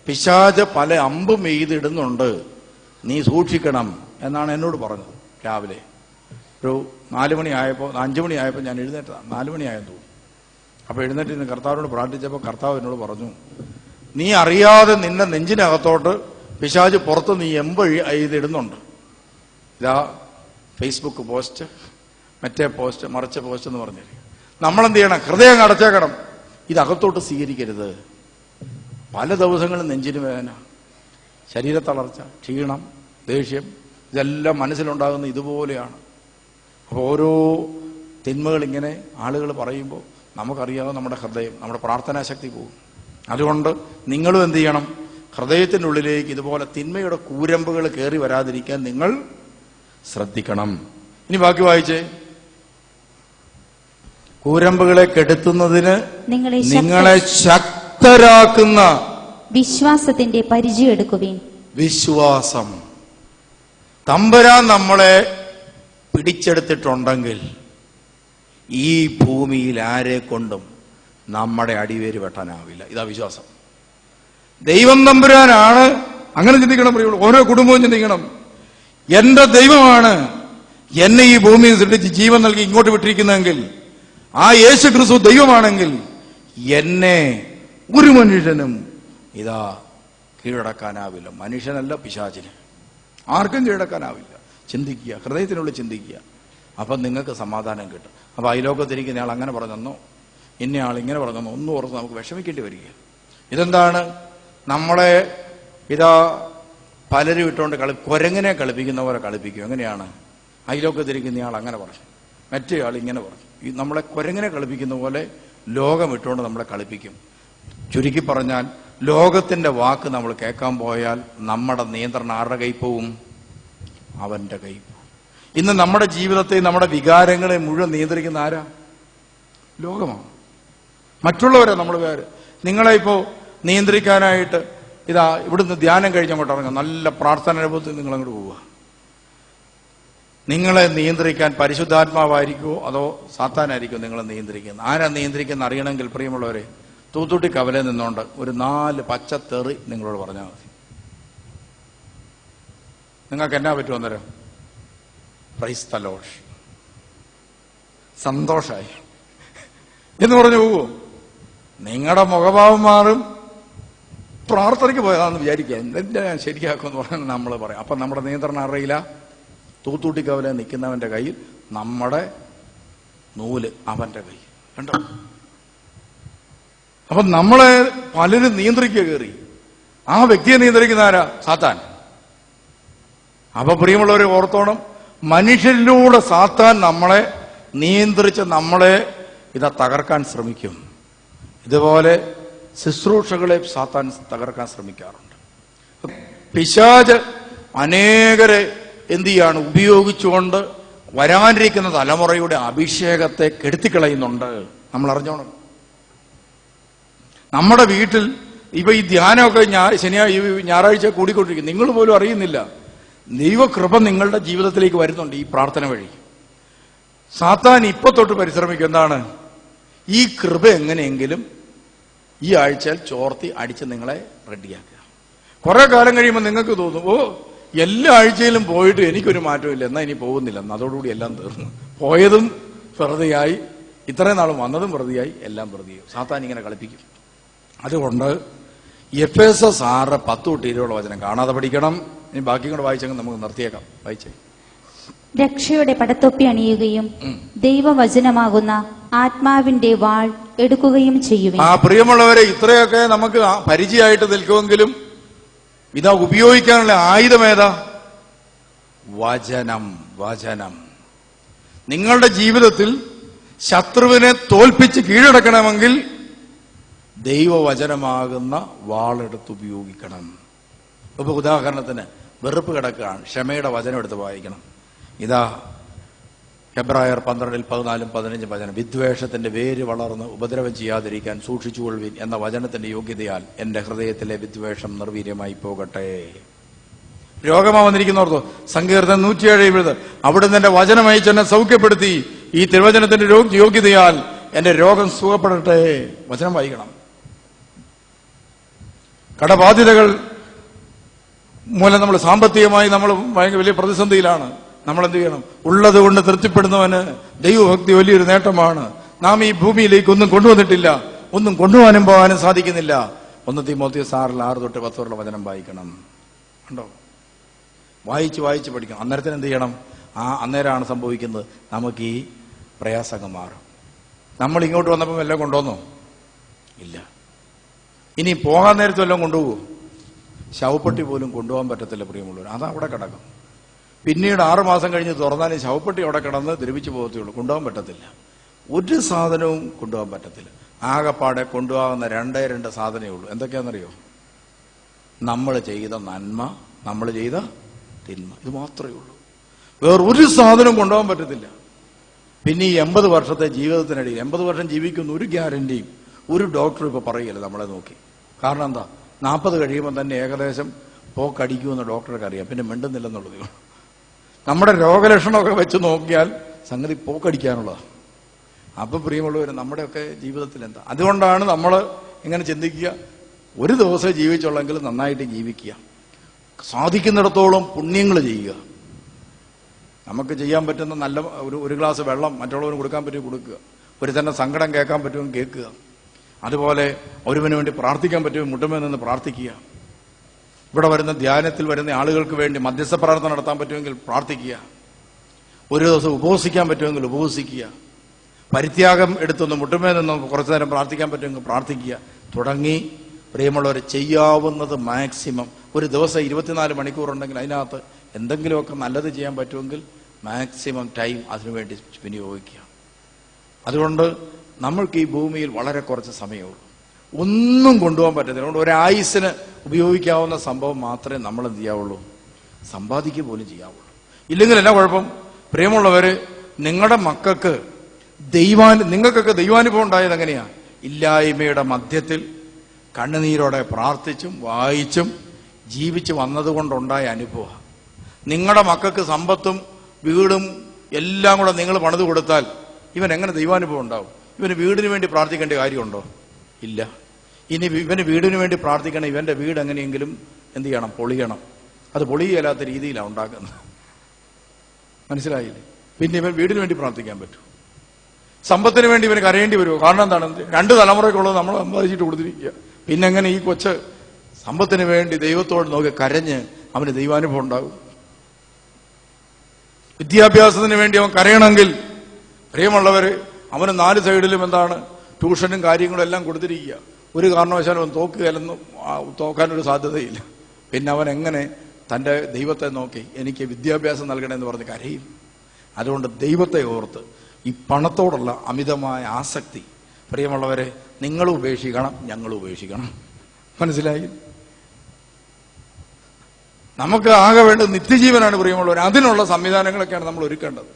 പിശാച് പല അമ്പും എയ്തിടുന്നുണ്ട്, നീ സൂക്ഷിക്കണം എന്നാണ് എന്നോട് പറഞ്ഞത്. രാവിലെ ഒരു 5 മണിയായപ്പോൾ ഞാൻ എഴുന്നേറ്റതാണ്. 4 മണിയായെന്ന് തോന്നുന്നു. അപ്പൊ എഴുന്നേറ്റ് ഇന്ന് കർത്താവിനോട് പ്രാർത്ഥിച്ചപ്പോൾ കർത്താവ് എന്നോട് പറഞ്ഞു, നീ അറിയാതെ നിന്റെ നെഞ്ചിനകത്തോട്ട് പിശാച് പുറത്ത് നീ എയ്തിടുന്നുണ്ട്. ഇതാ ഫേസ്ബുക്ക് പോസ്റ്റ്, മറ്റേ പോസ്റ്റ്, മറിച്ച പോസ്റ്റ് എന്ന് പറഞ്ഞു. നമ്മളെന്ത് ചെയ്യണം? ഹൃദയം അടച്ചേക്കണം. ഇതകത്തോട്ട് സ്വീകരിക്കരുത്. പല ദിവസങ്ങളും നെഞ്ചിന് വേദന, ശരീരത്തളർച്ച, ക്ഷീണം, ദേഷ്യം, ഇതെല്ലാം മനസ്സിലുണ്ടാകുന്ന ഇതുപോലെയാണ്. അപ്പോൾ ഓരോ തിന്മകൾ ഇങ്ങനെ ആളുകൾ പറയുമ്പോൾ നമുക്കറിയാതെ നമ്മുടെ ഹൃദയം, നമ്മുടെ പ്രാർത്ഥനാശക്തി പോകും. അതുകൊണ്ട് നിങ്ങളും എന്ത് ചെയ്യണം? ഹൃദയത്തിൻ്റെ ഉള്ളിലേക്ക് ഇതുപോലെ തിന്മയുടെ കൂരമ്പുകൾ കയറി വരാതിരിക്കാൻ നിങ്ങൾ ശ്രദ്ധിക്കണം. ഇനി ബാക്കി വായിച്ചേ. കൂരമ്പുകളെ കെടുത്തുന്നതിന് നിങ്ങളെ ശക്തരാക്കുന്ന വിശ്വാസത്തിന്റെ പരിചയം എടുക്കുവിൻ. വിശ്വാസം. തമ്പുരാൻ നമ്മളെ പിടിച്ചെടുത്തിട്ടുണ്ടെങ്കിൽ ഈ ഭൂമിയിൽ ആരെ കൊണ്ടും നമ്മുടെ അടിവേര് വെട്ടാനാവില്ല. ഇതാ വിശ്വാസം. ദൈവം തമ്പുരാനാണ് അങ്ങനെ ചിന്തിക്കണം പ്രിയമുള്ള. ഓരോ കുടുംബവും ചിന്തിക്കണം, എന്റെ ദൈവമാണ് എന്നെ ഈ ഭൂമിയിൽ സൃഷ്ടിച്ച് ജീവൻ നൽകി ഇങ്ങോട്ട് വിട്ടിരിക്കുന്നതെങ്കിൽ, ആ യേശു ക്രിസ്തു ദൈവമാണെങ്കിൽ എന്നെ ഒരു മനുഷ്യനും ഇതാ കീഴടക്കാനാവില്ല. മനുഷ്യനല്ല, പിശാചിന് ആർക്കും കീഴടക്കാനാവില്ല. ചിന്തിക്കുക, ഹൃദയത്തിനുള്ളിൽ ചിന്തിക്കുക. അപ്പം നിങ്ങൾക്ക് സമാധാനം കിട്ടും. അപ്പൊ അയലോക്കത്തിരിക്കുന്ന ആൾ അങ്ങനെ പറഞ്ഞെന്നോ ഇന്ന ആൾ ഇങ്ങനെ പറഞ്ഞെന്നോ ഒന്നും ഓർത്ത് നമുക്ക് വിഷമിക്കേണ്ടി വരിക. ഇതെന്താണ്? നമ്മളെ ഇതാ പലരും ഇട്ടുകൊണ്ട് കുരങ്ങനെ കളിപ്പിക്കുന്ന പോലെ കളിപ്പിക്കും. എങ്ങനെയാണ്? അയലോക്കത്തിരിക്കുന്ന ആൾ അങ്ങനെ പറഞ്ഞു, മറ്റേ ആൾ ഇങ്ങനെ പറഞ്ഞു. ഈ നമ്മളെ കുരങ്ങനെ കളിപ്പിക്കുന്ന പോലെ ലോകം ഇട്ടുകൊണ്ട് നമ്മളെ കളിപ്പിക്കും. ചുരുക്കി പറഞ്ഞാൽ, ലോകത്തിന്റെ വാക്ക് നമ്മൾ കേൾക്കാൻ പോയാൽ നമ്മുടെ നിയന്ത്രണം ആരുടെ കൈ പോവും? അവന്റെ കൈ പോവും. ഇന്ന് നമ്മുടെ ജീവിതത്തെ, നമ്മുടെ വികാരങ്ങളെ മുഴുവൻ നിയന്ത്രിക്കുന്ന ആരാ? ലോകമാണ്, മറ്റുള്ളവരാ. നമ്മൾ വേറെ നിങ്ങളെ ഇപ്പോ നിയന്ത്രിക്കാനായിട്ട് ഇതാ ഇവിടുന്ന് ധ്യാനം കഴിഞ്ഞ് അങ്ങോട്ട് ഇറങ്ങുക, നല്ല പ്രാർത്ഥന അനുഭവത്തിൽ നിങ്ങൾ അങ്ങോട്ട് പോവുക. നിങ്ങളെ നിയന്ത്രിക്കാൻ പരിശുദ്ധാത്മാവായിരിക്കുമോ അതോ സാത്താനായിരിക്കുമോ നിങ്ങളെ നിയന്ത്രിക്കുന്നത്? ആരാ നിയന്ത്രിക്കുന്ന അറിയണമെങ്കിൽ പ്രിയമുള്ളവരെ, തൂത്തുട്ടി കവലെ നിന്നുകൊണ്ട് ഒരു 4 പച്ചത്തെറി നിങ്ങളോട് പറഞ്ഞാൽ മതി. നിങ്ങൾക്ക് എന്നാ പറ്റുമോ അന്നേരം? പ്രൈസ് ദി ലോർഡ്, സന്തോഷായി എന്ന് പറഞ്ഞു പോവോ? നിങ്ങളുടെ മുഖഭാവം മാറും. പ്രാർത്ഥനയ്ക്ക് പോയതാണെന്ന് വിചാരിക്കുക, എന്താ ഞാൻ ശരിയാക്കുമെന്ന് പറഞ്ഞാൽ നമ്മൾ പറയാം. അപ്പൊ നമ്മുടെ നിയന്ത്രണം അറിയില്ല. തൂത്തൂട്ടി കവലെ നിൽക്കുന്നവന്റെ കയ്യിൽ നമ്മുടെ നൂല് അവന്റെ കയ്യിൽ കണ്ടോ? അപ്പൊ നമ്മളെ പലരും നിയന്ത്രിക്കുക കയറി. ആ വ്യക്തിയെ നിയന്ത്രിക്കുന്ന ആരാ? സാത്താൻ. അപ്പൊ പ്രിയമുള്ളവരെ ഓർത്തോണം, മനുഷ്യരിലൂടെ സാത്താൻ നമ്മളെ നിയന്ത്രിച്ച് നമ്മളെ ഇതാ തകർക്കാൻ ശ്രമിക്കും. ഇതുപോലെ ശുശ്രൂഷകളെ സാത്താൻ തകർക്കാൻ ശ്രമിക്കാറുണ്ട്. പിശാച് അനേകരെ എന്ത് ചെയ്യാണ്? ഉപയോഗിച്ചുകൊണ്ട് വരാനിരിക്കുന്ന തലമുറയുടെ അഭിഷേകത്തെ കെടുത്തിക്കളയുന്നുണ്ട്. നമ്മൾ അറിഞ്ഞോണം. നമ്മുടെ വീട്ടിൽ ഇപ്പൊ ഈ ധ്യാനമൊക്കെ ഞായറാഴ്ച കൂടിക്കൊണ്ടിരിക്കും, നിങ്ങൾ പോലും അറിയുന്നില്ല. ദൈവകൃപ നിങ്ങളുടെ ജീവിതത്തിലേക്ക് വരുന്നുണ്ട് ഈ പ്രാർത്ഥന വഴി. സാത്താൻ ഇപ്പൊ തൊട്ട് പരിശ്രമിക്കും. എന്താണ്? ഈ കൃപ എങ്ങനെയെങ്കിലും ഈ ആഴ്ചയിൽ ചോർത്തി അടിച്ച് നിങ്ങളെ റെഡിയാക്കുക. കുറെ കാലം കഴിയുമ്പോൾ നിങ്ങൾക്ക് തോന്നും, ഓ എല്ലാ ആഴ്ചയിലും പോയിട്ട് എനിക്കൊരു മാറ്റമില്ല, എന്നാ ഇനി പോകുന്നില്ല, അതോടുകൂടി എല്ലാം തീർന്നു. പോയതും വെറുതെയായി, ഇത്രയും നാളും വന്നതും വെറുതെയായി, എല്ലാം വെറുതെയായി. സാത്താൻ ഇങ്ങനെ കളിപ്പിക്കും. അതുകൊണ്ട് എഫേസസ് 6:10-20 വചനം കാണാതെ പഠിക്കണം. ഇനി ബാക്കി കൂടെ വായിച്ചെങ്കിൽ നമുക്ക് നിർത്തിയേക്കാം. വായിച്ചേ. രക്ഷയുടെ പടത്തൊപ്പി അണിയുകയും ദൈവവചനമാകുന്ന ആത്മാവിന്റെ വാൾ എടുക്കുകയും ചെയ്യുക. പ്രിയമുള്ളവരെ, ഇത്രയൊക്കെ നമുക്ക് പരിചയമായിട്ട് നിൽക്കുമെങ്കിലും ഇതാ ഉപയോഗിക്കാനുള്ള ആയുധം ഏതാ? വചനം. വചനം. നിങ്ങളുടെ ജീവിതത്തിൽ ശത്രുവിനെ തോൽപ്പിച്ച് കീഴടക്കണമെങ്കിൽ ദൈവവചനമാകുന്ന വാളെടുത്ത് ഉപയോഗിക്കണം. ഇപ്പൊ ഉദാഹരണത്തിന് വെറുപ്പ് കിടക്കുകയാണ്, ക്ഷമയുടെ വചനം എടുത്ത് വായിക്കണം. ഇതാ ഹെബ്രായർ 12:14-15 വചനം. വിദ്വേഷത്തിന്റെ വേര് വളർന്ന് ഉപദ്രവം ചെയ്യാതിരിക്കാൻ സൂക്ഷിച്ചുകൊള്ളുവിൻ എന്ന വചനത്തിന്റെ യോഗ്യതയാൽ എന്റെ ഹൃദയത്തിലെ വിദ്വേഷം നിർവീര്യമായി പോകട്ടെ. രോഗമാ വന്നിരിക്കുന്നോർത്തോ, സങ്കീർത്തനം 107 അവിടുന്ന് എന്റെ വചനം അയച്ച് എന്നെ സൗഖ്യപ്പെടുത്തി, ഈ തിരുവചനത്തിന്റെ യോഗ്യതയാൽ എന്റെ രോഗം സുഖപ്പെടട്ടെ. വചനം വായിക്കണം. കടബാധ്യതകൾ മൂലം നമ്മൾ സാമ്പത്തികമായി നമ്മൾ ഭയങ്കര വലിയ പ്രതിസന്ധിയിലാണ്. നമ്മൾ എന്ത് ചെയ്യണം? ഉള്ളത് കൊണ്ട് തൃപ്തിപ്പെടുന്നവന് ദൈവഭക്തി വലിയൊരു നേട്ടമാണ്. നാം ഈ ഭൂമിയിലേക്ക് ഒന്നും കൊണ്ടുവന്നിട്ടില്ല, ഒന്നും കൊണ്ടുപോകാനും പോകാനും സാധിക്കുന്നില്ല. 1 തീമോഥെയോസ് 6:10 വചനം വായിക്കണം. കണ്ടോ? വായിച്ച് പഠിക്കണം. അന്നേരത്തിന് എന്ത് ചെയ്യണം? അന്നേരമാണ് സംഭവിക്കുന്നത്, നമുക്ക് ഈ പ്രയാസങ്ങൾ മാറും. നമ്മൾ ഇങ്ങോട്ട് വന്നപ്പോൾ എല്ലാം കൊണ്ടുവന്നോ? ഇല്ല. ഇനി പോകാൻ നേരത്തെ വല്ലതും കൊണ്ടുപോകും? ശവപ്പെട്ടി പോലും കൊണ്ടുപോകാൻ പറ്റത്തില്ല പ്രിയമുള്ളവർ. അതവിടെ കിടക്കും. പിന്നീട് 6 മാസം കഴിഞ്ഞ് തുറന്നാലും ശവപ്പെട്ടി അവിടെ കിടന്ന് ദ്രവിച്ചു പോകത്തുള്ളൂ. കൊണ്ടുപോകാൻ പറ്റത്തില്ല. ഒരു സാധനവും കൊണ്ടുപോകാൻ പറ്റത്തില്ല. ആകെപ്പാടെ കൊണ്ടുപോകുന്ന 2 സാധനമേ ഉള്ളൂ. എന്തൊക്കെയാണെന്നറിയോ? നമ്മൾ ചെയ്ത നന്മ, നമ്മൾ ചെയ്ത തിന്മ. ഇത് മാത്രമേ ഉള്ളൂ. വേറൊരു സാധനവും കൊണ്ടുപോകാൻ പറ്റത്തില്ല. പിന്നെ ഈ 80 വർഷത്തെ ജീവിതത്തിനിടയിൽ 80 വർഷം ജീവിക്കുന്ന ഒരു ഗ്യാരണ്ടിയും ഒരു ഡോക്ടർ ഇപ്പൊ പറയില്ല നമ്മളെ നോക്കി. കാരണം എന്താ? 40 കഴിയുമ്പോൾ തന്നെ ഏകദേശം പോക്കടിക്കുമെന്ന് ഡോക്ടർക്ക് അറിയാം. പിന്നെ മിണ്ടുന്നില്ലെന്നുള്ളത്. നമ്മുടെ രോഗലക്ഷണമൊക്കെ വെച്ച് നോക്കിയാൽ സംഗതി പോക്കടിക്കാനുള്ളതാണ്. അപ്പൊ പ്രിയമുള്ളവർ, നമ്മുടെയൊക്കെ ജീവിതത്തിൽ എന്താ? അതുകൊണ്ടാണ് നമ്മൾ ഇങ്ങനെ ചിന്തിക്കുക, ഒരു ദിവസം ജീവിച്ചുള്ളെങ്കിൽ നന്നായിട്ട് ജീവിക്കുക. സാധിക്കുന്നിടത്തോളം പുണ്യങ്ങൾ ചെയ്യുക. നമുക്ക് ചെയ്യാൻ പറ്റുന്ന നല്ല ഒരു ഗ്ലാസ് വെള്ളം മറ്റുള്ളവന് കൊടുക്കാൻ പറ്റും കൊടുക്കുക. ഒരു തന്നെ സങ്കടം കേൾക്കാൻ പറ്റുമെങ്കിൽ കേൾക്കുക. അതുപോലെ ഒരുവന് വേണ്ടി പ്രാർത്ഥിക്കാൻ പറ്റുമെങ്കിൽ മുട്ടുമേ നിന്ന് പ്രാർത്ഥിക്കുക. ഇവിടെ വരുന്ന ധ്യാനത്തിൽ വരുന്ന ആളുകൾക്ക് വേണ്ടി മധ്യസ്ഥ പ്രാർത്ഥന നടത്താൻ പറ്റുമെങ്കിൽ പ്രാർത്ഥിക്കുക. ഒരു ദിവസം ഉപവസിക്കാൻ പറ്റുമെങ്കിൽ ഉപവസിക്കുക. പരിത്യാഗം എടുത്തൊന്ന് മുട്ടുമേ നിന്ന് കുറച്ചു നേരം പ്രാർത്ഥിക്കാൻ പറ്റുമെങ്കിൽ പ്രാർത്ഥിക്കുക. തുടങ്ങി പ്രിയമുള്ളവർ, ചെയ്യാവുന്നത് മാക്സിമം ഒരു ദിവസം 24 മണിക്കൂറുണ്ടെങ്കിൽ അതിനകത്ത് എന്തെങ്കിലുമൊക്കെ നല്ലത് ചെയ്യാൻ പറ്റുമെങ്കിൽ മാക്സിമം ടൈം അതിനുവേണ്ടി വിനിയോഗിക്കുക. അതുകൊണ്ട് നമ്മൾക്ക് ഈ ഭൂമിയിൽ വളരെ കുറച്ച് സമയമുള്ളൂ. ഒന്നും കൊണ്ടുപോകാൻ പറ്റത്തില്ല. അതുകൊണ്ട് ഒരായുസ്സിന് ഉപയോഗിക്കാവുന്ന സംഭവം മാത്രമേ നമ്മൾ എന്ത് ചെയ്യാവുള്ളൂ, സമ്പാദിക്കുക പോലും ചെയ്യാവുള്ളൂ. ഇല്ലെങ്കിൽ എന്നാ കുഴപ്പം? പ്രിയമുള്ളവര്, നിങ്ങളുടെ മക്കൾക്ക് നിങ്ങൾക്കൊക്കെ ദൈവാനുഭവം ഉണ്ടായത് എങ്ങനെയാ? ഇല്ലായ്മയുടെ മധ്യത്തിൽ കണ്ണുനീരോടെ പ്രാർത്ഥിച്ചും വായിച്ചും ജീവിച്ചു വന്നതുകൊണ്ടുണ്ടായ അനുഭവം. നിങ്ങളുടെ മക്കൾക്ക് സമ്പത്തും വീടും എല്ലാം കൂടെ നിങ്ങൾ പണിത് കൊടുത്താൽ ഇവൻ എങ്ങനെ ദൈവാനുഭവം ഉണ്ടാവും? ഇവന് വീടിന് വേണ്ടി പ്രാർത്ഥിക്കേണ്ട കാര്യമുണ്ടോ? ഇല്ല. ഇനി ഇവന് വീടിന് വേണ്ടി പ്രാർത്ഥിക്കണം. ഇവന്റെ വീട് എങ്ങനെയെങ്കിലും എന്ത് ചെയ്യണം? പൊളിയണം. അത് പൊളിയല്ലാത്ത രീതിയിലാണ് ഉണ്ടാക്കുന്നത്. മനസ്സിലായില്ലേ? പിന്നെ ഇവൻ വീടിന് വേണ്ടി പ്രാർത്ഥിക്കാൻ പറ്റൂ? സമ്പത്തിന് വേണ്ടി ഇവന് കരയേണ്ടി വരുമോ? കാരണം എന്താണ്? 2 തലമുറയ്ക്കുള്ളത് നമ്മൾ സമ്പാദിച്ചിട്ട് കൊടുത്തിരിക്കുക. പിന്നെ എങ്ങനെ ഈ കൊച്ച് സമ്പത്തിന് വേണ്ടി ദൈവത്തോട് നോക്കി കരഞ്ഞ് അവന് ദൈവാനുഭവം ഉണ്ടാകും? വിദ്യാഭ്യാസത്തിന് വേണ്ടി അവൻ കരയണമെങ്കിൽ പ്രിയമുള്ളവര്, അവന് 4 സൈഡിലും എന്താണ് ട്യൂഷനും കാര്യങ്ങളും എല്ലാം കൊടുത്തിരിക്കുക. ഒരു കാരണവശാലും അവൻ തോക്കാനൊരു സാധ്യതയില്ല. പിന്നെ അവൻ എങ്ങനെ തൻ്റെ ദൈവത്തെ നോക്കി എനിക്ക് വിദ്യാഭ്യാസം നൽകണമെന്ന് പറഞ്ഞ് കരയും? അതുകൊണ്ട് ദൈവത്തെ ഓർത്ത് ഈ പണത്തോടുള്ള അമിതമായ ആസക്തി പ്രിയമുള്ളവരെ നിങ്ങളും ഉപേക്ഷിക്കണം, ഞങ്ങളും ഉപേക്ഷിക്കണം. മനസ്സിലായി? നമുക്ക് ആകെ വേണ്ടത് നിത്യജീവനാണ് പ്രിയമുള്ളവർ. അതിനുള്ള സംവിധാനങ്ങളൊക്കെയാണ് നമ്മൾ ഒരുക്കേണ്ടത്.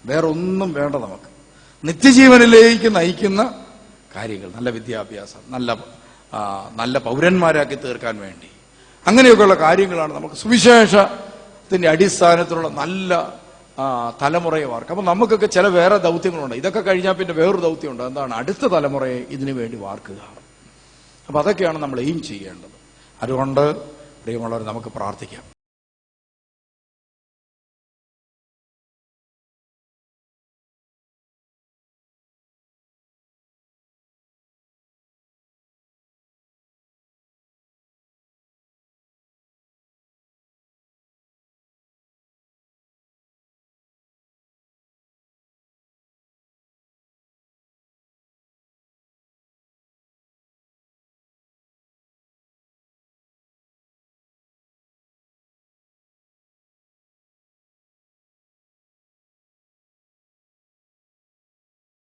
വേറെ ഒന്നും വേണ്ട. നമുക്ക് നിത്യജീവനിലേക്ക് നയിക്കുന്ന കാര്യങ്ങൾ, നല്ല വിദ്യാഭ്യാസം, നല്ല പൗരന്മാരാക്കി തീർക്കാൻ വേണ്ടി അങ്ങനെയൊക്കെയുള്ള കാര്യങ്ങളാണ് നമുക്ക് സുവിശേഷത്തിന്റെ അടിസ്ഥാനത്തിലുള്ള നല്ല തലമുറയെ വാർക്കുക. അപ്പൊ നമുക്കൊക്കെ ചില വേറെ ദൗത്യങ്ങളുണ്ട്. ഇതൊക്കെ കഴിഞ്ഞാൽ പിന്നെ വേറൊരു ദൗത്യമുണ്ട്. എന്താണ്? അടുത്ത തലമുറയെ ഇതിനു വേണ്ടി വാർക്കുക. അപ്പൊ അതൊക്കെയാണ് നമ്മൾ എയിം ചെയ്യേണ്ടത്. അതുകൊണ്ട് പ്രിയമുള്ളവർ, നമുക്ക് പ്രാർത്ഥിക്കാം.